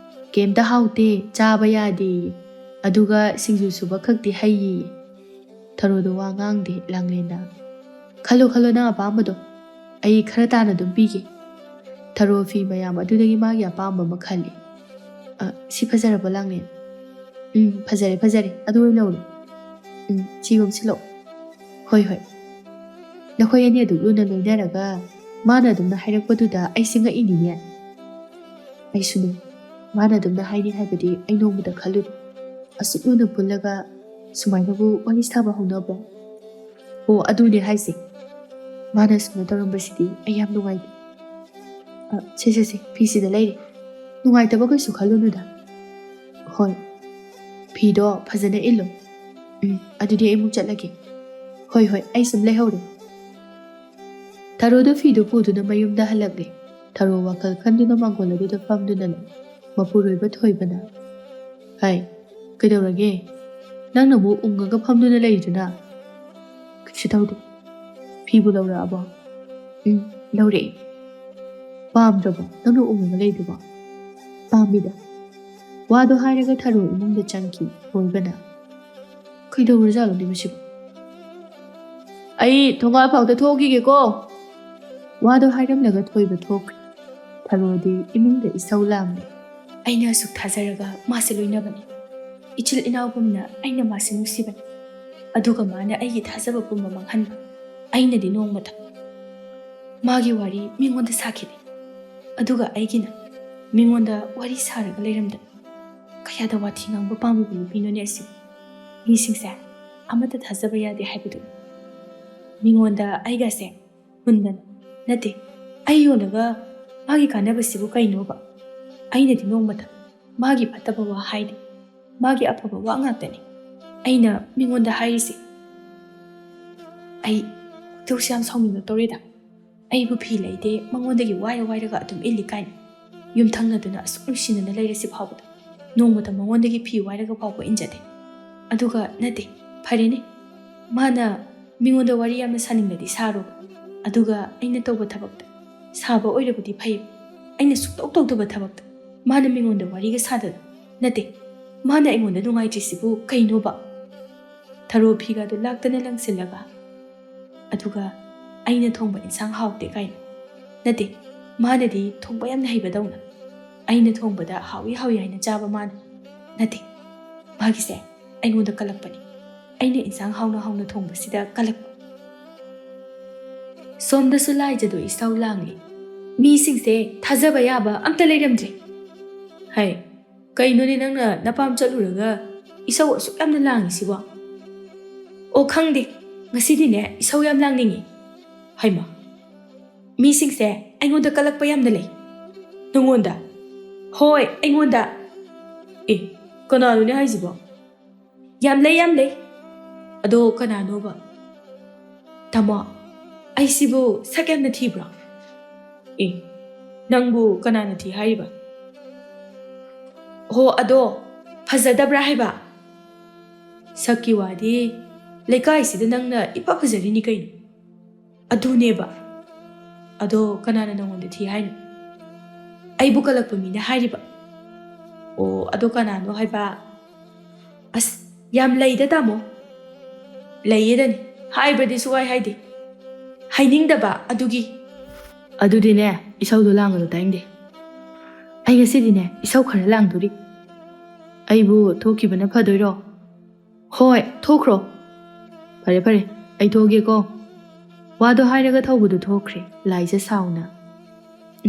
ꯀꯩꯝꯇ ꯍꯥꯎꯇꯦ ꯆꯥꯕ ꯌꯥꯗꯦ ꯑꯗꯨꯒ ꯁꯤꯡꯖꯨ ꯁꯨꯕ ꯈꯛꯇꯤ ꯍꯩꯌꯦ ꯊꯔꯣꯗꯣ ꯋꯥ ꯉꯥꯡꯗꯦ ꯂꯥꯡꯂꯦꯟꯅ ꯈꯜꯂꯣ ꯅꯪ ꯑꯄꯥꯝꯕꯗꯣ ꯑꯩ ꯈꯔ ꯇꯥꯅ ꯑꯗꯨꯝ ꯄꯤꯒꯦ ꯊꯔꯣ ꯐꯤ ꯃꯌꯥꯝ ꯑꯗꯨꯗꯒꯤ ꯃꯥꯒꯤ ꯑꯄꯥꯝꯕ ꯑꯃ ꯈꯜꯂꯤ ꯁꯤ ꯐꯖꯔꯕ ꯂꯥꯡꯂꯦꯟ ꯐꯖꯔꯦ ꯑꯗꯨ ꯑꯣꯏꯅ ꯂꯧꯔꯣ ꯁꯤ ꯌꯣꯝꯁꯤꯜꯂꯛꯑꯣ ꯍꯣꯏ ꯅꯈꯣꯏ ꯑꯅꯤ ꯑꯗꯨꯛ ꯂꯨꯅ ꯂꯣꯏꯅꯔꯒ ꯃꯥꯅ ꯑꯗꯨꯝꯅ ꯍꯥꯏꯔꯛꯄꯗꯨꯗ ꯑꯩꯁꯦ ꯉꯛꯏꯅꯤꯅꯦ ꯑꯩꯁꯨꯅꯦ ꯃꯥꯅ ꯑꯗꯨꯝꯅ ꯍꯥꯏꯅꯤ ꯍꯥꯏꯕꯗꯤ ꯑꯩ ꯅꯣꯡꯃꯗ ꯈꯜꯂꯨꯗꯦ ꯑꯁꯨꯛ ꯂꯨꯅ ꯄꯨꯜꯂꯒ ꯁꯨꯃꯥꯏꯅꯕꯨ ꯋꯥꯔꯤ ꯁꯥꯕ ꯍꯧꯅꯕ꯭ꯔꯣ ꯑꯣ ꯑꯗꯨꯅꯦ ꯍꯥꯏꯁꯦ ꯃꯥꯅ ꯁꯨꯝꯅ ꯇꯧꯔꯝꯕꯁꯤꯗꯤ ꯑꯩ ꯌꯥꯝ ꯅꯨꯡꯉꯥꯏꯇꯦ ꯁꯦ ꯐꯤꯁꯤꯗ ꯂꯩꯔꯦ ꯅꯨꯡꯉꯥꯏꯇꯕ ꯀꯩꯁꯨ ꯈꯜꯂꯨꯅꯨꯗ ꯍꯣꯏ ꯐꯤꯗꯣ ꯐꯖꯅ ꯏꯜꯂꯣ ꯑꯗꯨꯗꯤ ꯑꯩ ꯑꯃꯨꯛ ꯆꯠꯂꯒꯦ ꯍꯣꯏ ꯑꯩ ꯁꯨꯝ ꯂꯩꯍꯧꯔꯦ ꯊꯔꯣꯗꯣ ꯐꯤꯗꯨ ꯄꯨꯗꯨꯅ ꯃꯌꯨꯝꯗ ꯍꯜꯂꯛꯂꯦ ꯊꯔꯣ ꯋꯥꯈꯜ ꯈꯟꯗꯨꯅ ꯃꯥꯡꯒꯣꯜ ꯑꯗꯨꯗ ꯐꯝꯗꯨꯅ ꯂꯩ ꯃꯄꯨꯔꯣꯏꯕ ꯊꯣꯏꯕꯅ ꯀꯩꯗꯧꯔꯒꯦ ꯅꯪꯅ ꯑꯃꯨꯛ ꯎꯪꯉꯒ ꯐꯝꯗꯨꯅ ꯂꯩꯔꯤꯗꯨꯅ ꯀꯩꯁꯨ ꯇꯧꯗꯦ ꯐꯤꯕꯨ ꯂꯧꯔꯛꯑꯕꯣ ꯂꯧꯔꯛꯑꯦ ꯄꯥꯝꯗ꯭ꯔꯕꯣ ꯅꯪꯅ ꯎꯪꯉꯒ ꯂꯩꯗꯨꯕꯣ ꯄꯥꯝꯃꯤꯗ ꯋꯥꯗꯣ ꯍꯥꯏꯔꯒ ꯊꯔꯣ ꯏꯃꯨꯡꯗ ꯆꯪꯈꯤ ꯊꯣꯏꯕꯅ ꯀꯩꯗꯧꯔꯖꯥꯠꯅꯣꯅꯦ ꯃꯁꯤꯕꯨ ꯑꯩ ꯊꯣꯡꯒꯥꯜ ꯐꯥꯎꯗ ꯊꯣꯛꯈꯤꯒꯦꯀꯣ꯫ ꯋꯥꯗꯣ ꯍꯥꯏꯔꯝꯂꯒ ꯊꯣꯏꯕ ꯊꯣꯛꯈ꯭ꯔꯦ꯫ ꯊꯔꯣꯗꯤ ꯏꯃꯨꯡꯗ ꯏꯁꯧ ꯂꯥꯡꯂꯦ꯫ ꯑꯩꯅ ꯑꯁꯨꯛ ꯊꯥꯖꯔꯒ ꯃꯥꯁꯦ ꯂꯣꯏꯅꯕꯅꯤ꯫ ꯏꯆꯤꯜ ꯏꯅꯥꯎꯒꯨꯝꯅ ꯑꯩꯅ ꯃꯥꯁꯦ ꯅꯨꯡꯁꯤꯕꯅꯤ꯫ ꯑꯗꯨꯒ ꯃꯥꯅ ꯑꯩꯒꯤ ꯊꯥꯖꯕ ꯄꯨꯝꯕ ꯃꯥꯡꯍꯟꯕ꯫ ꯑꯩꯅꯗꯤ ꯅꯣꯡꯃꯇ ꯃꯥꯒꯤ ꯋꯥꯔꯤ ꯃꯤꯉꯣꯟꯗ ꯁꯥꯈꯤꯗꯦ꯫ ꯑꯗꯨꯒ ꯑꯩꯒꯤꯅ ꯃꯤꯉꯣꯟꯗ ꯋꯥꯔꯤ ꯁꯥꯔꯒ ꯂꯩꯔꯝꯗꯅ ꯀꯌꯥꯗ ꯋꯥꯊꯤ ꯉꯥꯡꯕ ꯄꯥꯝꯃꯤꯕ ꯅꯨꯄꯤꯅꯣꯅꯦ ꯑꯁꯤꯕꯨ꯫ ꯃꯤꯁꯤꯡꯁꯦ ꯑꯃꯠꯇ ꯊꯥꯖꯕ ꯌꯥꯗꯦ ꯍꯥꯏꯕꯗꯨ ꯃꯤꯉꯣꯟꯗ ꯑꯩꯒꯁꯦ ꯍꯨꯟꯗꯅ ꯅꯠꯇꯦ ꯑꯩ ꯌꯣꯜꯂꯒ ꯃꯥꯒꯤ ꯀꯥꯟꯅꯕꯁꯤꯕꯨ ꯀꯩꯅꯣꯕ꯫ ꯑꯩꯅꯗꯤ ꯅꯣꯡꯃꯇ ꯃꯥꯒꯤ ꯐꯠꯇꯕ ꯋꯥ ꯍꯥꯏꯗꯦ꯫ ꯃꯥꯒꯤ ꯑꯐꯕ ꯋꯥ ꯉꯥꯛꯇꯅꯤ ꯑꯩꯅ ꯃꯤꯉꯣꯟꯗ ꯍꯥꯏꯔꯤꯁꯦ꯫ ꯑꯩ ꯈꯣꯏꯗꯧꯁꯦ ꯌꯥꯝ ꯁꯥꯎꯅꯤꯡꯉꯛꯇꯧꯔꯦꯗ꯫ ꯑꯩꯕꯨ ꯐꯤ ꯂꯩꯇꯦ ꯃꯉꯣꯟꯗꯒꯤ ꯋꯥꯏꯔꯒ ꯑꯗꯨꯝ ꯏꯜꯂꯤ ꯀꯥꯏꯅ ꯌꯨꯝꯊꯪꯅꯗꯨꯅ ꯑꯁꯨꯛ ꯅꯨꯡꯁꯤꯅꯅ ꯂꯩꯔꯁꯤ ꯐꯥꯎꯕꯗ ꯅꯣꯡꯃꯇ ꯃꯉꯣꯟꯗꯒꯤ ꯐꯤ ꯋꯥꯏꯔꯒ ꯐꯥꯎꯕ ꯏꯟꯖꯗꯦ꯫ ꯑꯗꯨꯒ ꯅꯠꯇꯦ ꯐꯔꯦꯅꯦ ꯃꯥꯅ ꯃꯤꯉꯣꯟꯗ ꯋꯥꯔꯤ ꯌꯥꯝꯅ ꯁꯥꯅꯤꯡꯂꯗꯤ ꯁꯥꯔꯣ꯫ ꯑꯗꯨꯒ ꯑꯩꯅ ꯇꯧꯕ ꯊꯕꯛꯇ ꯁꯥꯕ ꯑꯣꯏꯔꯕꯗꯤ ꯐꯩ꯫ ꯑꯩꯅ ꯁꯨꯛꯇꯧ ꯇꯧꯗꯕ ꯊꯕꯛꯇ ꯃꯥꯅ ꯃꯤꯉꯣꯟꯗ ꯋꯥꯔꯤꯒ ꯁꯥꯗꯅ ꯅꯠꯇꯦ ꯃꯥꯅ ꯑꯩꯉꯣꯟꯗ ꯅꯨꯡꯉꯥꯏꯇ꯭ꯔꯤꯁꯤꯕꯨ ꯀꯩꯅꯣꯕ꯫ ꯊꯔꯣ ꯐꯤꯒꯗꯨ ꯂꯥꯛꯇꯅ ꯂꯪꯁꯤꯜꯂꯒ ꯑꯗꯨꯒ ꯑꯩꯅ ꯊꯣꯡꯕ ꯏꯟꯁꯥꯡ ꯍꯥꯎꯇꯦ ꯀꯥꯏꯅ ꯅꯠꯇꯦ ꯃꯥꯅꯗꯤ ꯊꯣꯡꯕ ꯌꯥꯝꯅ ꯍꯩꯕꯗꯧꯅ ꯑꯩꯅ ꯊꯣꯡꯕꯗ ꯍꯥꯎꯏ ꯍꯥꯏꯅ ꯆꯥꯕ ꯃꯥꯅ ꯅꯠꯇꯦ ꯃꯥꯒꯤꯁꯦ ꯑꯩꯉꯣꯟꯗ ꯀꯜꯂꯛꯄꯅꯤ꯫ ꯑꯩꯅ ꯏꯟꯁꯥꯡ ꯍꯥꯎꯅ ꯊꯣꯡꯕꯁꯤꯗ ꯀꯜꯂꯛꯄ꯫ ꯁꯣꯝꯗꯁꯨ ꯂꯥꯏꯖꯗꯣ ꯏꯁꯧ ꯂꯥꯡꯂꯤ꯫ ꯃꯤꯁꯤꯡꯁꯦ ꯊꯥꯖꯕ ꯌꯥꯕ ꯑꯝꯇ ꯂꯩꯔꯝꯗ꯭ꯔꯦ꯫ ꯍꯩ ꯀꯩꯅꯣꯅꯦ ꯅꯪꯅ ꯅꯄꯥꯝ ꯆꯠꯂꯨꯔꯒ ꯏꯁꯧ ꯑꯁꯨꯛ ꯌꯥꯝꯅ ꯂꯥꯡꯉꯤꯁꯤꯕꯣ? ꯑꯣ ꯈꯪꯗꯦ ꯉꯁꯤꯗꯤꯅꯦ ꯏꯁꯧ ꯌꯥꯝ ꯂꯥꯡꯅꯤꯡꯉꯤ꯫ ꯍꯩꯃ ꯃꯤꯁꯤꯡꯁꯦ ꯑꯩꯉꯣꯟꯗ ꯀꯜꯂꯛꯄ ꯌꯥꯝꯅ ꯂꯩ꯫ ꯅꯉꯣꯟꯗ? ꯍꯣꯏ ꯑꯩꯉꯣꯟꯗ꯫ ꯑꯦ ꯀꯅꯥꯅꯣꯅꯦ ꯍꯥꯏꯁꯤꯕꯣ? ꯌꯥꯝ ꯂꯩ꯫ ꯑꯗꯣ ꯀꯅꯥꯅꯣꯕ? ꯇꯥꯃꯣ ꯑꯩꯁꯤꯕꯨ ꯁꯛ ꯌꯥꯝꯅ ꯊꯤꯕ꯭ꯔꯣ? ꯑꯦ ꯅꯪꯕꯨ ꯀꯅꯥꯅ ꯊꯤ ꯍꯥꯏꯔꯤꯕ? ꯍꯣ ꯑꯗꯣ ꯐꯖꯗꯕ꯭ꯔꯥ ꯍꯥꯏꯕ? ꯁꯛꯀꯤ ꯋꯥꯗꯤ ꯂꯩꯀꯥꯏꯁꯤꯗ ꯅꯪꯅ ꯏꯐ ꯐꯖꯔꯤꯅꯤ ꯀꯩꯅꯣ꯫ ꯑꯗꯨꯅꯦꯕ ꯑꯗꯣ ꯀꯅꯥꯅ ꯅꯪꯉꯣꯟꯗ ꯊꯤ ꯍꯥꯏꯅꯣ? ꯑꯩꯕꯨ ꯀꯜꯂꯛꯄ ꯃꯤꯅ ꯍꯥꯏꯔꯤꯕ꯫ ꯑꯣ ꯑꯗꯣ ꯀꯅꯥꯅꯣ ꯍꯥꯏꯕ? ꯑꯁ ꯌꯥꯝ ꯂꯩꯗ ꯇꯥꯃꯣ꯫ ꯂꯩꯌꯦꯗꯅꯤ ꯍꯥꯏꯕꯗꯤ ꯁꯨꯡꯍꯥꯏ ꯍꯥꯏꯗꯦ ꯍꯥꯏꯅꯤꯡꯗꯕ ꯑꯗꯨꯒꯤ꯫ ꯑꯗꯨꯗꯤꯅꯦ ꯏꯁꯧꯗꯣ ꯂꯥꯡꯒꯅꯨ ꯇꯥꯏꯡꯗꯦ꯫ ꯑꯩ ꯉꯁꯤꯗꯤꯅꯦ ꯏꯁꯧ ꯈꯔ ꯂꯥꯡꯗꯣꯔꯤ꯫ ꯑꯩꯕꯨ ꯊꯣꯛꯈꯤꯕꯅ ꯐꯗꯣꯏꯔꯣ? ꯍꯣꯏ ꯊꯣꯛꯈ꯭ꯔꯣ꯫ ꯐꯔꯦ ꯑꯩ ꯊꯣꯛꯑꯒꯦꯀꯣ꯫ ꯋꯥꯗꯣ ꯍꯥꯏꯔꯒ ꯊꯧꯕꯗꯨ ꯊꯣꯛꯈ꯭ꯔꯦ ꯂꯥꯏꯖ ꯁꯥꯎꯅ꯫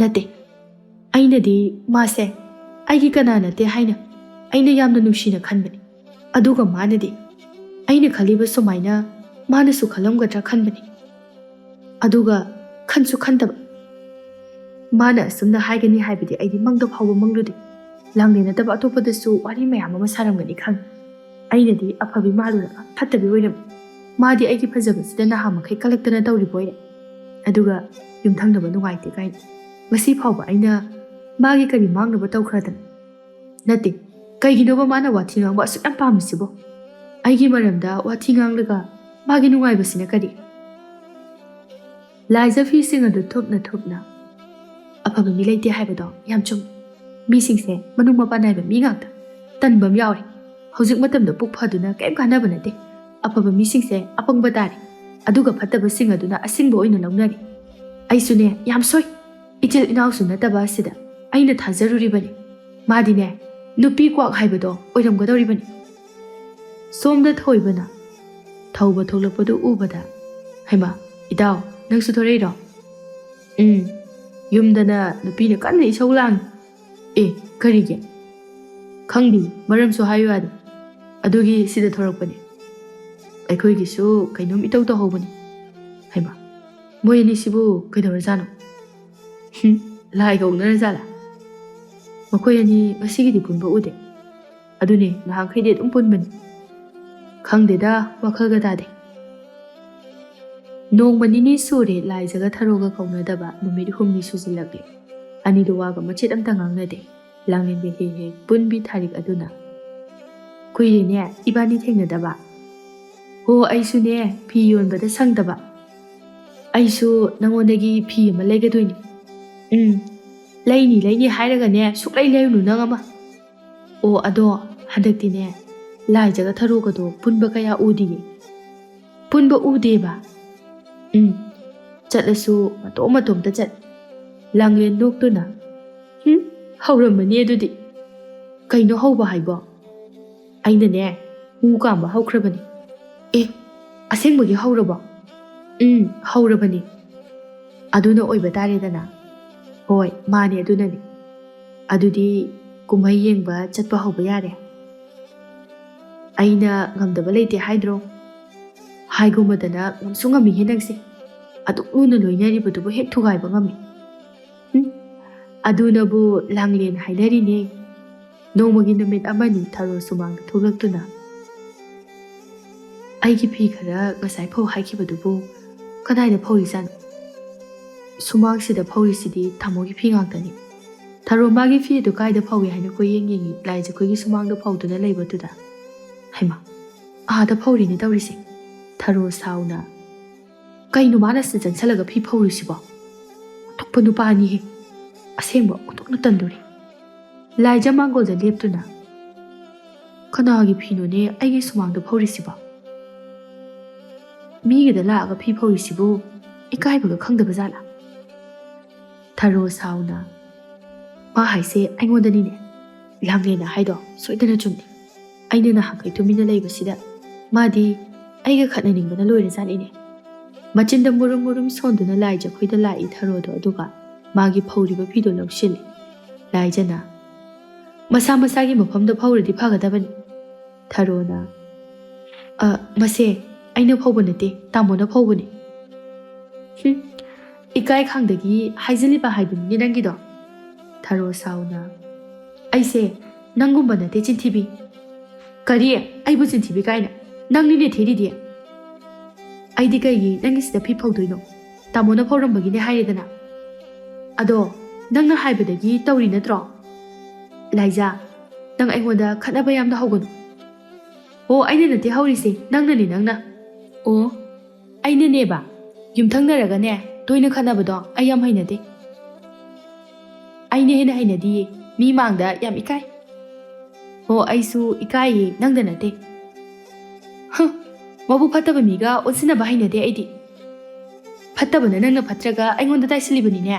ꯅꯠꯇꯦ ꯑꯩꯅꯗꯤ ꯃꯥꯁꯦ ꯑꯩꯒꯤ ꯀꯅꯥ ꯅꯠꯇꯦ ꯍꯥꯏꯅ ꯑꯩꯅ ꯌꯥꯝꯅ ꯅꯨꯡꯁꯤꯅ ꯈꯟꯕꯅꯤ꯫ ꯑꯗꯨꯒ ꯃꯥꯅꯗꯤ ꯑꯩꯅ ꯈꯜꯂꯤꯕ ꯁꯨꯃꯥꯏꯅ ꯃꯥꯅꯁꯨ ꯈꯜꯂꯝꯒꯗ꯭ꯔꯥ ꯈꯟꯕꯅꯤ꯫ ꯑꯗꯨꯒ ꯈꯟꯁꯨ ꯈꯟꯗꯕ꯫ ꯃꯥꯅ ꯑꯁꯨꯝꯅ ꯍꯥꯏꯒꯅꯤ ꯍꯥꯏꯕꯗꯤ ꯑꯩꯗꯤ ꯃꯪꯗ ꯐꯥꯎꯕ ꯃꯪꯂꯨꯗꯦ꯫ ꯂꯥꯡꯂꯦ ꯅꯠꯇꯕ ꯑꯇꯣꯞꯄꯗꯁꯨ ꯋꯥꯔꯤ ꯃꯌꯥꯝ ꯑꯃ ꯁꯥꯔꯝꯒꯅꯤ ꯈꯪꯉꯤ꯫ ꯑꯩꯅꯗꯤ ꯑꯐꯕꯤ ꯃꯥꯜꯂꯨꯔꯒ ꯐꯠꯇꯕꯤ ꯑꯣꯏꯔꯝꯃꯤ꯫ ꯃꯥꯗꯤ ꯑꯩꯒꯤ ꯐꯖꯕꯁꯤꯗ ꯅꯍꯥ ꯃꯈꯩ ꯀꯜꯂꯛꯇꯅ ꯇꯧꯔꯤꯕ ꯑꯣꯏꯔꯦ꯫ ꯑꯗꯨꯒ ꯌꯨꯝꯊꯪꯅꯕ ꯅꯨꯡꯉꯥꯏꯇꯦ ꯀꯥꯏꯅ ꯉꯁꯤ ꯐꯥꯎꯕ ꯑꯩꯅ ꯃꯥꯒꯤ ꯀꯔꯤ ꯃꯥꯡꯅꯕ ꯇꯧꯈ꯭ꯔꯗꯅ? ꯅꯠꯇꯦ ꯀꯩꯒꯤꯅꯣꯕ ꯃꯥꯅ ꯋꯥꯊꯤ ꯉꯥꯡꯕ ꯑꯁꯨꯛ ꯌꯥꯝ ꯄꯥꯝꯃꯤꯁꯤꯕꯣ? ꯑꯩꯒꯤ ꯃꯔꯝꯗ ꯋꯥꯊꯤ ꯉꯥꯡꯂꯒ ꯃꯥꯒꯤ ꯅꯨꯡꯉꯥꯏꯕꯁꯤꯅ ꯀꯔꯤ? ꯂꯥꯏꯖ ꯐꯤꯁꯤꯡ ꯑꯗꯨ ꯊꯨꯞꯅ ꯑꯐꯕ ꯃꯤ ꯂꯩꯇꯦ ꯍꯥꯏꯕꯗꯣ ꯌꯥꯝ ꯆꯨꯝꯃꯤ꯫ ꯃꯤꯁꯤꯡꯁꯦ ꯃꯅꯨꯡ ꯃꯄꯥꯟ ꯅꯥꯏꯕ ꯃꯤ ꯉꯥꯛꯇ꯫ ꯇꯟꯕ ꯑꯃ ꯌꯥꯎꯔꯦ꯫ ꯍꯧꯖꯤꯛ ꯃꯇꯝꯗ ꯄꯨꯛ ꯐꯗꯨꯅ ꯀꯩꯝ ꯀꯥꯟꯅꯕ ꯅꯠꯇꯦ꯫ ꯑꯐꯕ ꯃꯤꯁꯤꯡꯁꯦ ꯑꯄꯪꯕ ꯇꯥꯔꯦ ꯑꯗꯨꯒ ꯐꯠꯇꯕꯁꯤꯡ ꯑꯗꯨꯅ ꯑꯁꯤꯡꯕ ꯑꯣꯏꯅ ꯂꯧꯅꯔꯤ꯫ ꯑꯩꯁꯨꯅꯦ ꯌꯥꯝ ꯁꯣꯏ꯫ ꯏꯆꯤꯜ ꯏꯅꯥꯎꯁꯨ ꯅꯠꯇꯕ ꯑꯁꯤꯗ ꯑꯩꯅ ꯊꯥꯖꯔꯨꯔꯤꯕꯅꯤ꯫ ꯃꯥꯗꯤꯅꯦ ꯅꯨꯄꯤ ꯀ꯭ꯋꯥꯛ ꯍꯥꯏꯕꯗꯣ ꯑꯣꯏꯔꯝꯒꯗꯧꯔꯤꯕꯅꯤ꯫ ꯁꯣꯝꯗ ꯊꯣꯏꯕꯅ ꯊꯧꯕ ꯊꯣꯛꯂꯛꯄꯗꯨ ꯎꯕꯗ ꯍꯩꯃꯥ ꯏꯇꯥꯎ ꯅꯪꯁꯨ ꯊꯣꯔꯛꯏꯔꯣ? ꯌꯨꯝꯗꯅ ꯅꯨꯄꯤꯅ ꯀꯟꯅ ꯏꯁꯧ ꯂꯥꯡꯉꯤ꯫ ꯑꯦ ꯀꯔꯤꯒꯤ? ꯈꯪꯗꯦ ꯃꯔꯝꯁꯨ ꯍꯥꯏꯌꯨ ꯌꯥꯗꯦ꯫ ꯑꯗꯨꯒꯤ ꯁꯤꯗ ꯊꯣꯔꯛꯄꯅꯤ꯫ ꯑꯩꯈꯣꯏꯒꯤꯁꯨ ꯀꯩꯅꯣꯝ ꯏꯇꯧ ꯇꯧꯍꯧꯕꯅꯤ꯫ ꯍꯩꯃꯥ ꯃꯣꯏ ꯑꯅꯤꯁꯤꯕꯨ ꯀꯩꯗꯧꯔꯖꯥꯠꯅꯣ? ꯂꯥꯏꯒ ꯑꯣꯛꯅꯔꯖꯥꯠꯂꯥ? ꯃꯈꯣꯏ ꯑꯅꯤ ꯉꯁꯤꯒꯤꯗꯤ ꯄꯨꯟꯕ ꯎꯗꯦ꯫ ꯑꯗꯨꯅꯦ ꯅꯍꯥꯟꯈꯩꯗꯤ ꯑꯗꯨꯝ ꯄꯨꯟꯕꯅꯤ꯫ ꯈꯪꯗꯦꯗ ꯋꯥꯈꯜꯒ ꯇꯥꯗꯦ꯫ ꯅꯣꯡꯃ ꯅꯤꯅꯤ ꯁꯨꯔꯦ ꯂꯥꯏꯖꯒ ꯊꯔꯣꯒ ꯀꯧꯅꯗꯕ ꯅꯨꯃꯤꯠ 5ꯅꯤ ꯁꯨꯖꯤꯜꯂꯛꯂꯦ꯫ ꯑꯅꯤꯗꯨ ꯋꯥꯒ ꯃꯆꯦꯠ ꯑꯝꯇ ꯉꯥꯡꯅꯗꯦ꯫ ꯂꯥꯡꯂꯦꯟꯒ ꯍꯦꯛ ꯄꯨꯟꯕꯤ ꯊꯥꯔꯤꯛ ꯑꯗꯨꯅ ꯀꯨꯏꯔꯦꯅꯦ ꯏꯕꯥꯅꯤ ꯊꯦꯡꯅꯗꯕ꯫ ꯍꯣ ꯑꯩꯁꯨꯅꯦ ꯐꯤ ꯌꯣꯟꯕꯗ ꯁꯪꯗꯕ꯫ ꯑꯩꯁꯨ ꯅꯉꯣꯟꯗꯒꯤ ꯐꯤ ꯑꯃ ꯂꯩꯒꯗꯣꯏꯅꯤ꯫ ꯂꯩꯅꯤ ꯍꯥꯏꯔꯒꯅꯦ ꯁꯨꯛꯂꯩ ꯂꯩꯔꯨꯅꯨ ꯅꯪ ꯑꯃ꯫ ꯑꯣ ꯑꯗꯣ ꯍꯟꯗꯛꯇꯤꯅꯦ ꯂꯥꯏꯖꯒ ꯊꯔꯣꯒꯗꯣ ꯄꯨꯟꯕ ꯀꯌꯥ ꯎꯗꯤꯌꯦ꯫ ꯄꯨꯟꯕ ꯎꯗꯦꯕ? ꯆꯠꯂꯁꯨ ꯃꯇꯣꯝꯇ ꯆꯠ꯫ ꯂꯥꯡꯂꯦꯟ ꯅꯣꯛꯇꯨꯅ ꯍꯧꯔꯝꯃꯅꯤ ꯑꯗꯨꯗꯤ꯫ ꯀꯩꯅꯣ ꯍꯧꯕ ꯍꯥꯏꯕꯣ? ꯑꯩꯅꯅꯦ ꯍꯨ ꯀꯥꯝꯕ ꯍꯧꯈ꯭ꯔꯕꯅꯤ꯫ ꯑꯦ, ꯑꯁꯦꯡꯕꯒꯤ ꯍꯧꯔꯕꯣ? ꯍꯧꯔꯕꯅꯤ꯫ ꯑꯗꯨꯅ ꯑꯣꯏꯕ ꯇꯥꯔꯦꯗꯅ꯫ ꯍꯣꯏ, ꯃꯥꯅꯦ, ꯑꯗꯨꯅꯅꯤ꯫ ꯑꯗꯨꯗꯤ ꯀꯨꯝꯍꯩ ꯌꯦꯡꯕ ꯆꯠꯄ ꯍꯧꯕ ꯌꯥꯔꯦ꯫ ꯑꯩꯅ ꯉꯝꯗꯕ ꯂꯩꯇꯦ ꯍꯥꯏꯗ꯭ꯔꯣ? ꯍꯥꯏꯒꯨꯝꯕꯗꯅ ꯉꯝꯁꯨ ꯉꯝꯃꯤꯍꯦ ꯅꯪꯁꯦ꯫ ꯑꯗꯨꯛ ꯂꯨꯅ ꯂꯣꯏꯅꯔꯤꯕꯗꯨꯕꯨ ꯍꯦꯛ ꯊꯨꯒꯥꯏꯕ ꯉꯝꯃꯤ꯫ ꯑꯗꯨꯅꯕꯨ ꯂꯥꯡꯂꯦꯟ ꯍꯥꯏꯅꯔꯤꯅꯦ꯫ ꯅꯣꯡꯃꯒꯤ ꯅꯨꯃꯤꯠ ꯑꯃꯅꯤ ꯊꯔꯣ ꯁꯨꯃꯥꯡꯗ ꯊꯣꯛꯂꯛꯇꯨꯅ ꯑꯩꯒꯤ ꯐꯤ ꯈꯔ ꯉꯁꯥꯏ ꯐꯧ ꯍꯥꯏꯈꯤꯕꯗꯨꯕꯨ ꯀꯗꯥꯏꯗ ꯐꯧꯔꯤꯖꯥꯠꯅꯣ? ꯁꯨꯃꯥꯡꯁꯤꯗ ꯐꯧꯔꯤꯁꯤꯗꯤ ꯊꯃꯣꯒꯤ ꯐꯤ ꯉꯥꯛꯇꯅꯤ꯫ ꯊꯔꯣ ꯃꯥꯒꯤ ꯐꯤ ꯑꯗꯨ ꯀꯥꯏꯗ ꯐꯧꯏ ꯍꯥꯏꯅ ꯀꯣꯏꯌꯦꯡ ꯌꯦꯡꯉꯤ ꯂꯥꯏꯖꯈꯣꯏꯒꯤ ꯁꯨꯃꯥꯡꯗ ꯐꯧꯗꯨꯅ ꯂꯩꯕꯗꯨꯗ꯫ ꯍꯩꯃꯥ, ꯑꯥꯗ ꯐꯧꯔꯤꯅꯦ ꯇꯧꯔꯤꯁꯦ꯫ ꯊꯔꯣ ꯁꯥꯎꯅ ꯀꯩꯅꯣ ꯃꯥꯅ ꯁꯤꯗ ꯆꯪꯁꯜꯂꯒ ꯐꯤ ꯐꯧꯔꯤꯁꯤꯕꯣ? ꯑꯇꯣꯞꯄ ꯅꯨꯄꯥꯅꯤꯍꯦ꯫ ꯑꯁꯦꯡꯕ ꯑꯣꯟꯊꯣꯛꯅ ꯇꯟꯗꯣꯔꯤ꯫ ꯂꯥꯏꯖ ꯃꯥꯡꯒꯣꯜꯗ ꯂꯦꯞꯇꯨꯅ ꯀꯅꯥꯒꯤ ꯐꯤꯅꯣꯅꯦ ꯑꯩꯒꯤ ꯁꯨꯃꯥꯡꯗ ꯐꯧꯔꯤꯁꯤꯕꯣ? ꯃꯤꯒꯤꯗ ꯂꯥꯛꯑꯒ ꯐꯤ ꯐꯧꯔꯤꯁꯤꯕꯨ ꯏꯀꯥꯏꯕꯒ ꯈꯪꯗꯕ ꯖꯥꯠꯂꯥ? ꯊꯔꯣ ꯁꯥꯎꯅ ꯃꯥ ꯍꯥꯏꯁꯦ ꯑꯩꯉꯣꯟꯗꯅꯤꯅꯦ꯫ ꯂꯥꯡꯂꯦꯟꯅ ꯍꯥꯏꯗꯣ ꯁꯣꯏꯗꯅ ꯆꯨꯝꯅꯤ꯫ ꯑꯩꯅ ꯅꯍꯥꯟꯈꯩ ꯇꯨꯃꯤꯟꯅ ꯂꯩꯕꯁꯤꯗ ꯃꯥꯗꯤ ꯑꯩꯒ ꯈꯠꯅꯅꯤꯡꯕꯅ ꯂꯣꯏꯔꯖꯥꯠꯅꯤꯅꯦ꯫ ꯃꯆꯤꯟꯗ ꯃꯨꯔꯨꯝ ꯃꯨꯔꯨꯝ ꯁꯣꯟꯗꯨꯅ ꯂꯥꯏꯖꯈꯣꯏꯗ ꯂꯥꯛꯏ ꯊꯔꯣꯗꯣ, ꯑꯗꯨꯒ ꯃꯥꯒꯤ ꯐꯧꯔꯤꯕ ꯐꯤꯗꯣ ꯂꯧꯁꯤꯜꯂꯤ꯫ ꯂꯥꯏꯖꯅ ꯃꯁꯥ ꯃꯁꯥꯒꯤ ꯃꯐꯝꯗ ꯐꯧꯔꯗꯤ ꯐꯒꯗꯕꯅꯤ꯫ ꯊꯔꯣꯅ ꯃꯁꯦ ꯑꯩꯅ ꯐꯧꯕ ꯅꯠꯇꯦ, ꯇꯥꯃꯣꯅ ꯐꯧꯕꯅꯤ꯫ ꯏꯀꯥꯏ ꯈꯥꯡꯗꯒꯤ ꯍꯥꯏꯖꯤꯜꯂꯤꯕ ꯍꯥꯏꯗꯨꯅꯤꯅꯦ ꯅꯪꯒꯤꯗꯣ꯫ ꯊꯔꯣ ꯁꯥꯎꯅ ꯑꯩꯁꯦ ꯅꯪꯒꯨꯝꯕ ꯅꯠꯇꯦ ꯆꯤꯟꯊꯤꯕꯤ꯫ ꯀꯔꯤ? ꯑꯩꯕꯨ ꯆꯤꯟꯊꯤꯕꯤ ꯀꯥꯏꯅ? ꯅꯪꯅꯤꯅꯦ ꯊꯤꯔꯤꯗꯤ꯫ ꯑꯩꯗꯤ ꯀꯩꯒꯤ ꯅꯪꯒꯤꯁꯤꯗ ꯐꯤ ꯐꯧꯗꯣꯏꯅꯣ? ꯇꯥꯃꯣꯅ ꯐꯧꯔꯝꯕꯒꯤꯅꯦ ꯍꯥꯏꯔꯦꯗꯅ꯫ ꯑꯗꯣ ꯅꯪꯅ ꯍꯥꯏꯕꯗꯒꯤ ꯇꯧꯔꯤ ꯅꯠꯇ꯭ꯔꯣ? ꯂꯥꯏꯖꯥ, ꯅꯪ ꯑꯩꯉꯣꯟꯗ ꯈꯠꯅꯕ ꯌꯥꯝꯅ ꯍꯧꯒꯅꯨ꯫ ꯑꯣ, ꯑꯩꯅ ꯅꯠꯇꯦ ꯍꯧꯔꯤꯁꯦ, ꯅꯪꯅꯅꯦ, ꯅꯪꯅ꯫ ꯑꯣ, ꯑꯩꯅꯅꯦꯕ? ꯌꯨꯝꯊꯪꯅꯔꯒꯅꯦ ꯇꯣꯏꯅ ꯈꯠꯅꯕꯗꯣ ꯑꯩ ꯌꯥꯝ ꯍꯩꯅꯗꯦ꯫ ꯑꯩꯅ ꯍꯦꯟꯅ ꯍꯩꯅꯗꯤꯌꯦ, ꯃꯤ ꯃꯥꯡꯗ ꯌꯥꯝ ꯏꯀꯥꯏ꯫ ꯑꯣ, ꯑꯩꯁꯨ ꯏꯀꯥꯏꯌꯦ, ꯅꯪꯗ ꯅꯠꯇꯦ꯫ ꯃꯕꯨꯛ ꯐꯠꯇꯕ ꯃꯤꯒ ꯑꯣꯟꯁꯤꯟꯅꯕ ꯍꯩꯅꯗꯦ ꯑꯩꯗꯤ꯫ ꯐꯠꯇꯕꯅ ꯅꯪꯅ ꯐꯠꯇ꯭ꯔꯒ ꯑꯩꯉꯣꯟꯗ ꯇꯥꯏꯁꯤꯜꯂꯤꯕꯅꯤꯅꯦ꯫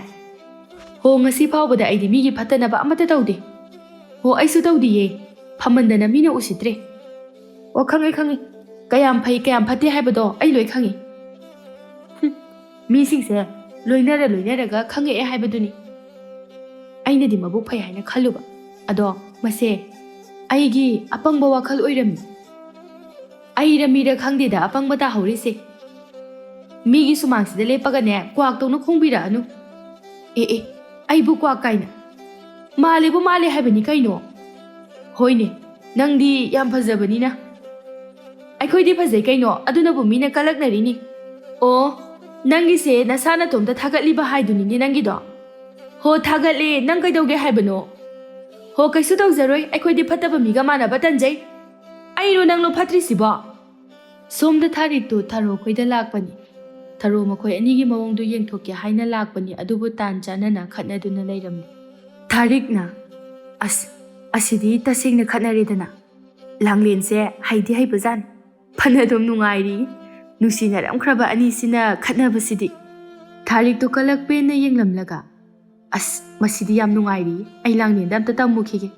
ꯍꯣ, ꯉꯁꯤ ꯐꯥꯎꯕꯗ ꯑꯩꯗꯤ ꯃꯤꯒꯤ ꯐꯠꯇꯅꯕ ꯑꯃꯠꯇ ꯇꯧꯗꯦ꯫ ꯍꯣ, ꯑꯩꯁꯨ ꯇꯧꯗꯤꯌꯦ, ꯐꯃꯟꯗꯅ ꯃꯤꯅ ꯎꯁꯤꯠꯇ꯭ꯔꯦ꯫ ꯑꯣ, ꯈꯪꯉꯦ, ꯀꯌꯥꯝ ꯐꯩ ꯀꯌꯥꯝ ꯐꯠꯇꯦ ꯍꯥꯏꯕꯗꯣ ꯑꯩ ꯂꯣꯏ ꯈꯪꯉꯤ꯫ ꯃꯤꯁꯤꯡꯁꯦ ꯂꯣꯏꯅꯔꯒ ꯈꯪꯉꯛꯑꯦ ꯍꯥꯏꯕꯗꯨꯅꯤ꯫ ꯑꯩꯅꯗꯤ ꯃꯕꯨꯛ ꯐꯩ ꯍꯥꯏꯅ ꯈꯜꯂꯨꯕ, ꯑꯗꯣ ꯃꯁꯦ ꯑꯩꯒꯤ ꯑꯄꯪꯕ ꯋꯥꯈꯜ ꯑꯣꯏꯔꯝꯃꯤ꯫ ꯑꯩꯔ ꯃꯤꯔ ꯈꯪꯗꯦꯗ ꯑꯄꯪꯕ ꯇꯥꯍꯧꯔꯤꯁꯦ꯫ ꯃꯤꯒꯤ ꯁꯨꯃꯥꯡꯁꯤꯗ ꯂꯦꯞꯄꯒꯅꯦ ꯀ꯭ꯋꯥꯛꯇꯧꯅ ꯈꯣꯡꯕꯤꯔꯛꯑꯅꯨ꯫ ꯑꯦ, ꯑꯩꯕꯨ ꯀ꯭ꯋꯥꯛ ꯀꯥꯏꯅ? ꯃꯥꯜꯂꯦꯕꯨ ꯃꯥꯜꯂꯦ ꯍꯥꯏꯕꯅꯤ ꯀꯩꯅꯣ꯫ ꯍꯣꯏꯅꯦ, ꯅꯪꯗꯤ ꯌꯥꯝ ꯐꯖꯕꯅꯤꯅ꯫ ꯑꯩꯈꯣꯏꯗꯤ ꯐꯖꯩ ꯀꯩꯅꯣ, ꯑꯗꯨꯅꯕꯨ ꯃꯤꯅ ꯀꯂꯛꯅꯔꯤꯅꯤ꯫ ꯑꯣ, ꯅꯪꯒꯤꯁꯦ ꯅꯁꯥ ꯅꯇꯣꯝꯇ ꯊꯥꯒꯠꯂꯤꯕ ꯍꯥꯏꯗꯨꯅꯤꯅꯦ ꯅꯪꯒꯤꯗꯣ꯫ ꯍꯣ, ꯊꯥꯒꯠꯂꯦ, ꯅꯪ ꯀꯩꯗꯧꯒꯦ ꯍꯥꯏꯕꯅꯣ? ꯍꯣ, ꯀꯩꯁꯨ ꯇꯧꯖꯔꯣꯏ, ꯑꯩꯈꯣꯏꯗꯤ ꯐꯠꯇꯕ ꯃꯤꯒ ꯃꯥꯟꯅꯕ ꯇꯟꯖꯩ꯫ ꯑꯩꯔꯣ ꯅꯪꯂꯣ ꯐꯠꯇ꯭ꯔꯤꯁꯤꯕꯣ? ꯁꯣꯝꯗ ꯊꯥꯔꯤꯛꯇꯨ ꯊꯔꯣ ꯈꯣꯏꯗ ꯂꯥꯛꯄꯅꯤ꯫ ꯊꯔꯣ ꯃꯈꯣꯏ ꯑꯅꯤꯒꯤ ꯃꯑꯣꯡꯗꯨ ꯌꯦꯡꯊꯣꯛꯀꯦ ꯍꯥꯏꯅ ꯂꯥꯛꯄꯅꯤ, ꯑꯗꯨꯕꯨ ꯇꯥꯟ ꯆꯥꯅꯅ ꯈꯠꯅꯗꯨꯅ ꯂꯩꯔꯝꯃꯤ꯫ ꯊꯥꯔꯤꯛꯅ ꯑꯁꯤꯗꯤ ꯇꯁꯦꯡꯅ ꯈꯠꯅꯔꯦꯗꯅ꯫ ꯂꯥꯡꯂꯦꯟꯁꯦ ꯍꯩꯗꯤ ꯍꯩꯕꯖꯥꯠꯅꯤ, ꯐꯅ ꯑꯗꯨꯝ ꯅꯨꯡꯉꯥꯏꯔꯤ꯫ ꯅꯨꯡꯁꯤꯅꯔꯝꯈ꯭ꯔꯕ ꯑꯅꯤꯁꯤꯅ ꯈꯠꯅꯕꯁꯤꯗꯤ꯫ ꯊꯥꯔꯤꯛꯇꯨ ꯀꯂꯛ ꯄꯦꯟꯅ ꯌꯦꯡꯂꯝꯂꯒ ꯃꯁꯤꯗꯤ ꯌꯥꯝ ꯅꯨꯡꯉꯥꯏꯔꯤ, ꯑꯩ ꯂꯥꯡꯂꯦꯟꯗ ꯑꯝꯇ ꯇꯝꯃꯨꯈꯤꯒꯦ꯫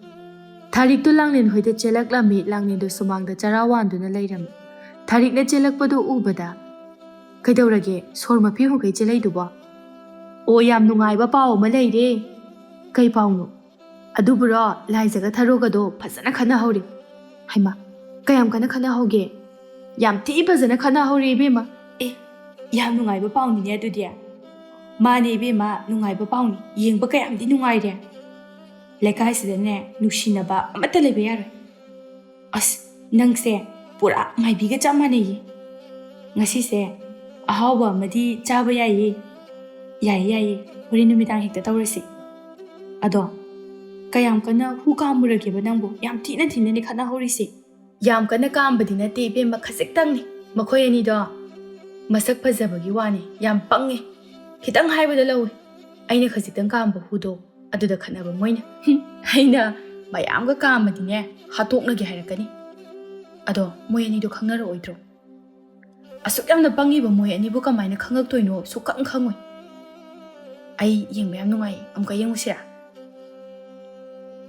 ꯊꯥꯔꯤꯛꯇꯨ ꯂꯥꯡꯂꯦꯟ ꯍꯣꯏꯗ ꯆꯦꯜꯂꯛꯂꯝꯃꯤ꯫ ꯂꯥꯡꯂꯦꯟꯗꯨ ꯁꯨꯃꯥꯡꯗ ꯆꯔꯥ ꯋꯥꯟꯗꯨꯅ ꯂꯩꯔꯝꯃꯤ꯫ ꯊꯥꯔꯤꯛꯅ ꯆꯦꯜꯂꯛꯄꯗꯨ ꯎꯕꯗ ꯀꯩꯗꯧꯔꯒꯦ, ꯁꯣꯔ ꯃꯐꯤ ꯍꯨꯝꯈꯩ ꯆꯦꯜꯂꯛꯏꯗꯨꯕꯣ? ꯑꯣ, ꯌꯥꯝ ꯅꯨꯡꯉꯥꯏꯕ ꯄꯥꯎ ꯑꯃ ꯂꯩꯔꯦ꯫ ꯀꯩ ꯄꯥꯎꯅꯣ? ꯑꯗꯨꯕꯨꯔꯣ, ꯂꯥꯏꯖꯒ ꯊꯔꯣꯒꯗꯣ ꯐꯖꯅ ꯈꯠꯅꯍꯧꯔꯤ꯫ ꯍꯩꯃꯥ, ꯀꯌꯥꯝ ꯀꯟꯅ ꯈꯠꯅꯍꯧꯒꯦ? ꯌꯥꯝ ꯊꯤ ꯐꯖꯅ ꯈꯠꯅꯍꯧꯔꯤ ꯏꯕꯦꯝꯃ꯫ ꯌꯥꯝ ꯅꯨꯡꯉꯥꯏꯕ ꯄꯥꯎꯅꯤꯅꯦ ꯑꯗꯨꯗꯤ꯫ ꯃꯥꯅꯦ ꯏꯕꯦꯝꯃ, ꯅꯨꯡꯉꯥꯏꯕ ꯄꯥꯎꯅꯤ, ꯌꯦꯡꯕ ꯀꯌꯥꯝꯗꯤ ꯅꯨꯡꯉꯥꯏꯔꯦ꯫ ꯂꯩꯀꯥꯏꯁꯤꯗꯅꯦ ꯅꯨꯡꯁꯤꯅꯕ ꯑꯃꯠꯇ ꯂꯩꯕ ꯌꯥꯔꯣꯏ꯫ ꯅꯪꯁꯦ ꯄꯨꯔꯥ ꯃꯥꯏꯕꯤꯒ ꯆꯞ ꯃꯥꯟꯅꯩꯌꯦ꯫ ꯉꯁꯤꯁꯦ ꯑꯍꯥꯎꯕ ꯑꯃꯗꯤ ꯆꯥꯕ ꯌꯥꯏꯌꯦ꯫ ꯌꯥꯏꯌꯦ, ꯍꯣꯔꯦꯟ ꯅꯨꯃꯤꯗꯥꯡ ꯍꯦꯛꯇ ꯇꯧꯔꯁꯤ꯫ ꯑꯗꯣ ꯀꯌꯥꯝ ꯀꯟꯅ ꯍꯨ ꯀꯥꯝꯃꯨꯔꯒꯦꯕ ꯅꯪꯕꯨ? ꯌꯥꯝ ꯊꯤꯅꯅꯦ ꯈꯠꯅꯍꯧꯔꯤꯁꯦ꯫ ꯌꯥꯝ ꯀꯟꯅ ꯀꯥꯝꯕꯗꯤ ꯅꯠꯇꯦ ꯏꯕꯦꯝꯃ, ꯈꯖꯤꯛꯇꯪꯅꯤ꯫ ꯃꯈꯣꯏ ꯑꯅꯤꯗꯣ ꯃꯁꯛ ꯐꯖꯕꯒꯤ ꯋꯥꯅꯤ, ꯌꯥꯝ ꯄꯪꯉꯦ, ꯈꯤꯇꯪ ꯍꯥꯏꯕꯗ ꯂꯧꯏ꯫ ꯑꯩꯅ ꯈꯖꯤꯛꯇꯪ ꯀꯥꯝꯕ ꯍꯨꯗꯣ ꯑꯗꯨꯗ ꯈꯠꯅꯕ ꯃꯣꯏꯅ꯫ ꯑꯩꯅ ꯃꯌꯥꯝꯒ ꯀꯥꯝꯃꯗꯤꯅꯦ ꯍꯥꯠꯇꯣꯛꯅꯒꯦ ꯍꯥꯏꯔꯛꯀꯅꯤ꯫ ꯑꯗꯣ ꯃꯣꯏ ꯑꯅꯤꯗꯣ ꯈꯪꯅꯔꯛꯑꯣꯏꯗ꯭ꯔꯣ? asuk yamna pangi ba moy ani bu kamaina khangak toino sukang khangoi ai yeng yam nungai amka yengu sira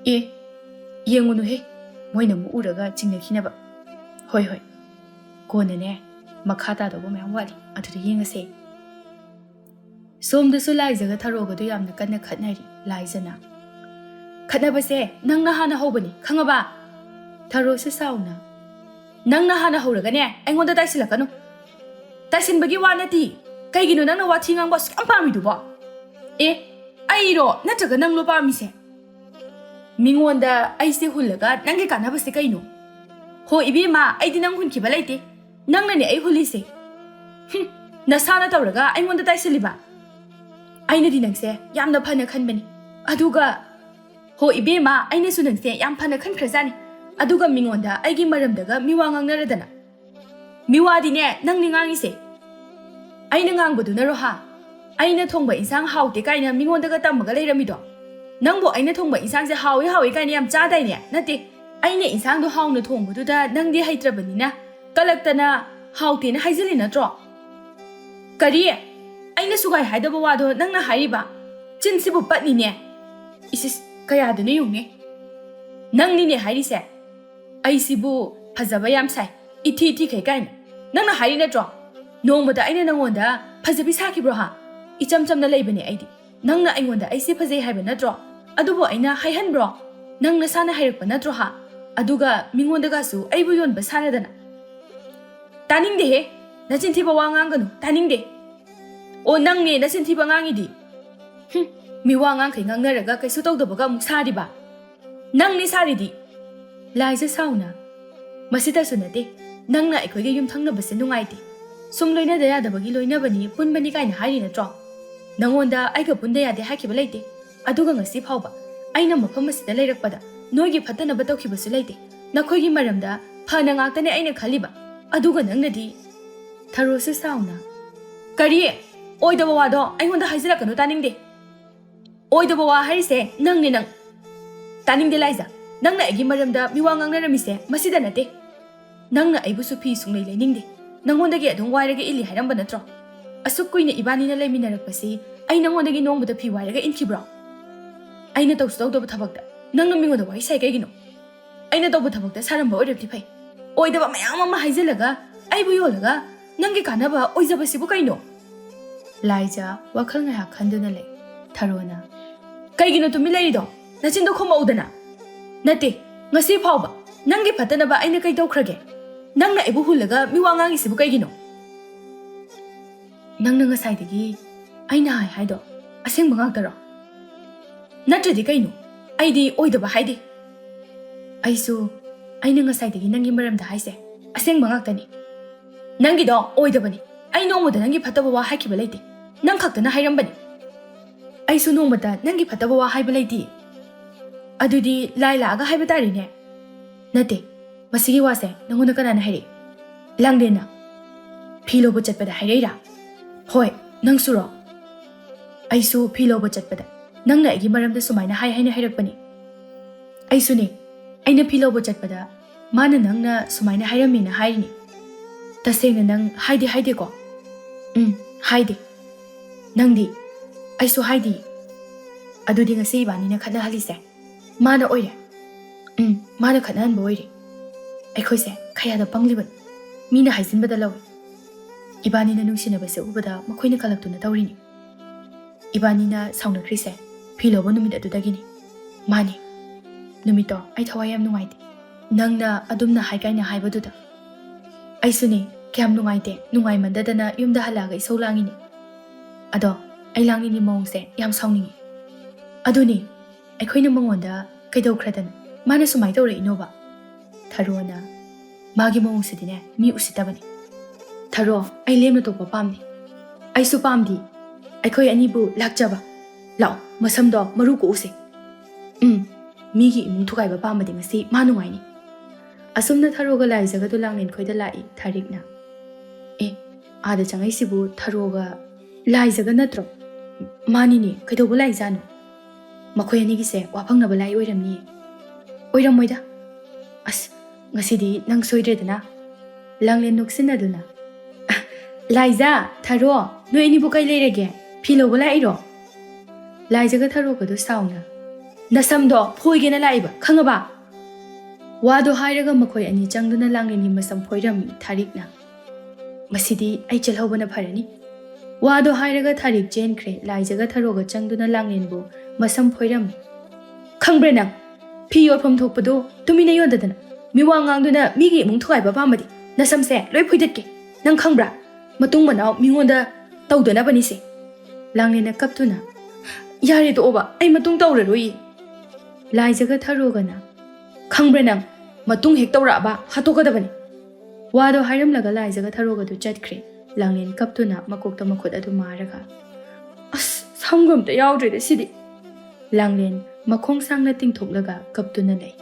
e yengu no he moina mu uraga chingna khina ba hoi hoi kona ne makhata do ba mayam wali atu yenga se somda su lai jaga tharo ga do yamna kanna khatnari lai jana khatna ba se nang na hana hobani khanga ba tharo se sauna nang na hana horaga ne aingonda taisila kanu taisin bagi wanati kaigino nang na wathi ngang ba skam pami du ba e airo nataga nang lo pami se mingonda aise hulaga nange kana ba se kaino ho ibi ma aidi nang hun ki balaite nang na ne ai huli se nasana tawraga aingonda taisiliba aina di nang se yamna phana khanbani aduga ho ibi ma aina su nang se yam phana khan khrajani aduga mingonda aigi maramdaga miwa ngangngaradana miwadi ne nang ni ngangi se aina ngangbadu na roha aina thongba insang hauti kaina mingondaga tamaga leiramido nangbo aina thongba insang se hawi hawi kaina yam chadai ne nati aina insang do hauna thongbadu da nangdi haitrabani na kalaktana hauti na haijali na tro kari aina sugai haidaba wado nangna hairiba chinsibu patni ne isis kaya dane yungne nangni ne hairi se aisibu phajaba yam sai ithi ithi kai kaina nangna hairi na tro nongmada aina nangonda phajabi sakibro ha icham chamna leibani aidi nangna aingonda aisi phajai haiba natro adubo aina haihanbro nangna sana hairakpa natro ha aduga mingondaga su aibu yonba sanadana taningde he nachinthiba wanganganu taningde o nangni nachinthiba ngangidi mi wangang kai ngangnaraga kaisu tawdabaga muk sariba nangni saridi laisa sauna masita sunate nangna aikoige yum thangnabase nungaite sum loina da yadabagi loinabani punbani kaina hairi natro nangonda aiga punda yade hakiba leite aduga ngasi phawba aina mafam asida leirakpada noigi phatanaba tawkhibasu leite nakhoigi maramda phana ngaktane aina khaliba aduga nangnadi tharosu sauna kari oidaba wado aingonda haizira kanu taningde oidaba wa harise nangni nang taningde laiza nangna agi maramda miwa ngangnaramise masida nate nangna aibusu phi sunglei leiningde nangonda adum wairaga ili hairamba natro asuk kuina ibani na leiminarakpasi ai nangonda nongbuda phi wairaga inkibro aina tawsu tawdaba thabakta nangna mingoda wai sai kaigino aina tawbu thabakta saramba oirepti phai oidaba mayam ama haijalaga aibu yolaga nangi kanaba oijabasibu kaino laija wakhal nga khanduna le tharona kaigino tumi leirido nachindo khoma udana nate ngasi phawba nangi phatanaba aina kai tawkhrage nangna ibu hulaga miwangangi sibu kaigino nangna ngasaidagi aina haido asengba ngakdaro natradi kaino aidi oidaba haide aisu aina ngasaidagi nangi maramda haise asengba ngaktani nangi do oidabani ai nongmoda nangi phataba wa haikiba leite nang khaktana hairambani aisu nongmada nangi phataba wa haiba leite adudi laila aga haiba tarine nate masigi wase nangonda kanana hairi langdena philobo chatpada haireira hoi nang suro aisu philobo chatpada nangna agi maramda sumaina haina hairakpani aisu ne aina philobo chatpada mana nangna sumaina hairamina hairini tasengna nang haide ko haide nangdi aisu haide adudi ngasi ibani na khana halise mana oire mana khanan boire ꯑꯩꯈꯣꯏꯁꯦ ꯈꯌꯥꯗ ꯄꯪꯂꯤꯕꯅꯤ ꯃꯤꯅ ꯍꯥꯏꯖꯤꯟꯕꯗ ꯂꯧꯏ ꯏꯕꯥꯅꯤꯅ ꯅꯨꯡꯁꯤꯅꯕꯁꯦ ꯎꯕꯗ ꯃꯈꯣꯏꯅ ꯀꯂꯛꯇꯨꯅ ꯇꯧꯔꯤꯅꯤ ꯏꯕꯥꯅꯤꯅ ꯁꯥꯎꯅꯈ꯭ꯔꯤꯁꯦ ꯐꯤ ꯂꯧꯕ ꯅꯨꯃꯤꯠ ꯑꯗꯨꯗꯒꯤꯅꯤ ꯃꯥꯅꯤ ꯅꯨꯃꯤꯠꯇꯣ ꯑꯩ ꯊꯋꯥꯏ ꯌꯥꯝ ꯅꯨꯡꯉꯥꯏꯇꯦ ꯅꯪꯅ ꯑꯗꯨꯝꯅ ꯍꯥꯏꯀꯥꯏꯅ ꯍꯥꯏꯕꯗꯨꯗ ꯑꯩꯁꯨꯅꯦ ꯀꯌꯥꯝ ꯅꯨꯡꯉꯥꯏꯇꯦ ꯅꯨꯡꯉꯥꯏꯃꯟꯗꯗꯅ ꯌꯨꯝꯗ ꯍꯜꯂꯛꯑꯒ ꯏꯁꯧ ꯂꯥꯡꯉꯤꯅꯤ ꯑꯗꯣ ꯑꯩ ꯂꯥꯡꯅꯤꯡꯉꯤ ꯃꯑꯣꯡꯁꯦ ꯌꯥꯝ ꯁꯥꯎꯅꯤꯡꯉꯤ ꯑꯗꯨꯅꯤ ꯑꯩꯈꯣꯏꯅ ꯃꯉꯣꯟꯗ ꯀꯩꯗꯧꯈ꯭ꯔꯗꯅ ꯃꯥꯅ ꯁꯨꯃꯥꯏꯅ ꯇꯧꯔꯛꯏꯅꯣꯕ ꯊꯔꯣꯅ ꯃꯥꯒꯤ ꯃꯑꯣꯡꯁꯤꯗꯤꯅꯦ ꯃꯤ ꯎꯁꯤꯠꯇꯕꯅꯤ ꯊꯔꯣ ꯑꯩ ꯂꯦꯝꯅ ꯇꯣꯛꯄ ꯄꯥꯝꯗꯦ ꯑꯩꯁꯨ ꯄꯥꯝꯗꯤ ꯑꯩꯈꯣꯏ ꯑꯅꯤꯕꯨ ꯂꯥꯛꯆꯕ ꯂꯥꯛꯑꯣ ꯃꯁꯝꯗꯣ ꯃꯔꯨ ꯀꯣꯛꯎꯁꯦ ꯃꯤꯒꯤ ꯏꯃꯨꯡ ꯊꯨꯒꯥꯏꯕ ꯄꯥꯝꯕꯗꯤ ꯉꯁꯤ ꯃꯥ ꯅꯨꯡꯉꯥꯏꯅꯤ ꯑꯁꯨꯝꯅ ꯊꯔꯣꯒ ꯂꯥꯏꯖꯒꯗꯣ ꯂꯥꯡꯂꯦꯟ ꯈꯣꯏꯗ ꯂꯥꯛꯏ ꯊꯥꯔꯤꯛꯅ ꯑꯥꯗ ꯆꯪꯉꯛꯏꯁꯤꯕꯨ ꯊꯔꯣꯒ ꯂꯥꯏꯖꯒ ꯅꯠꯇ꯭ꯔꯣ ꯃꯥꯅꯤꯅꯦ ꯀꯩꯗꯧꯕ ꯂꯥꯛꯏꯖꯥꯠꯅꯣ ꯃꯈꯣꯏ ꯑꯅꯤꯒꯤꯁꯦ ꯋꯥꯐꯪꯅꯕ ꯂꯥꯏ ꯑꯣꯏꯔꯝꯅꯤꯌꯦ ꯑꯣꯏꯔꯝꯃꯣꯏꯗ ꯑꯁ ꯉꯁꯤꯗꯤ ꯅꯪ ꯁꯣꯏꯗ꯭ꯔꯦꯗꯅ ꯂꯥꯡꯂꯦꯟ ꯅꯣꯛꯁꯤꯟꯅꯗꯨꯅ ꯂꯥꯏꯖꯥ ꯊꯥꯔꯣ ꯅꯣꯏ ꯑꯅꯤꯕꯨ ꯀꯩ ꯂꯩꯔꯒꯦ ꯐꯤ ꯂꯧꯕ ꯂꯥꯛꯏꯔꯣ ꯂꯥꯏꯖꯒ ꯊꯥꯔꯣꯒꯗꯣ ꯁꯥꯎꯅ ꯅꯁꯝꯗꯣ ꯐꯣꯏꯒꯦꯅ ꯂꯥꯛꯏꯕ ꯈꯪꯉꯕ ꯋꯥꯗꯣ ꯍꯥꯏꯔꯒ ꯃꯈꯣꯏ ꯑꯅꯤ ꯆꯪꯗꯨꯅ ꯂꯥꯡꯂꯦꯟꯒꯤ ꯃꯁꯝ ꯐꯣꯏꯔꯝꯃꯤ ꯊꯥꯔꯤꯛꯅ ꯉꯁꯤꯗꯤ ꯑꯩ ꯆꯠꯍꯧꯕꯅ ꯐꯔꯅꯤ ꯋꯥꯗꯣ ꯍꯥꯏꯔꯒ ꯊꯥꯔꯤꯛ ꯆꯦꯟꯈ꯭ꯔꯦ ꯂꯥꯏꯖꯒ ꯊꯥꯔꯣꯒ ꯆꯪꯗꯨꯅ ꯂꯥꯡꯂꯦꯟꯕꯨ ꯃꯁꯝ ꯐꯣꯏꯔꯝꯃꯤ ꯈꯪꯕ꯭ꯔꯥ ꯅꯪ ꯐꯤ ꯌꯣꯠꯐꯝ ꯊꯣꯛꯄꯗꯣ ꯇꯨꯃꯤꯟꯅ ꯌꯣꯟꯗꯗꯅ ꯃꯤꯋꯥ ꯉꯥꯡꯗꯨꯅ ꯃꯤꯒꯤ ꯏꯃꯨꯡ ꯊꯨꯒꯥꯏꯕ ꯄꯥꯝꯕꯗꯤ ꯅꯁꯝꯁꯦ ꯂꯣꯏ ꯐꯣꯏꯗꯠꯀꯦ ꯅꯪ ꯈꯪꯕ꯭ꯔꯥ ꯃꯇꯨꯡ ꯃꯅꯥꯎ ꯃꯤꯉꯣꯟꯗ ꯇꯧꯗꯅꯕꯅꯤꯁꯦ ꯂꯥꯡꯂꯦꯟꯅ ꯀꯞꯇꯨꯅ ꯌꯥꯔꯦ ꯇꯣꯛꯑꯣꯕ ꯑꯩ ꯃꯇꯨꯡ ꯇꯧꯔꯔꯣꯏꯌꯦ ꯂꯥꯏꯖꯒ ꯊꯥꯔꯣꯒꯅ ꯈꯪꯕ꯭ꯔꯥ ꯅꯪ ꯃꯇꯨꯡ ꯍꯦꯛ ꯇꯧꯔꯛꯑꯕ ꯍꯥꯠꯇꯣꯛꯀꯗꯕꯅꯤ ꯋꯥꯗꯣ ꯍꯥꯏꯔꯝꯂꯒ ꯂꯥꯏꯖꯒ ꯊꯥꯔꯣꯒꯗꯨ ꯆꯠꯈ꯭ꯔꯦ ꯂꯥꯡꯂꯦꯟ ꯀꯞꯇꯨꯅ ꯃꯀꯣꯛꯇ ꯃꯈꯨꯠ ꯑꯗꯨ ꯃꯥꯔꯒ ꯑꯁ ꯁꯝꯒ ꯑꯝꯇ ꯌꯥꯎꯗ꯭ꯔꯦꯗ ꯁꯤꯗꯤ ꯂꯥꯡꯂꯦꯟ ꯃꯈꯣꯡ ꯁꯥꯡꯅ ꯇꯤꯡꯊꯣꯛꯂꯒ ꯀꯞꯇꯨꯅ ꯂꯩ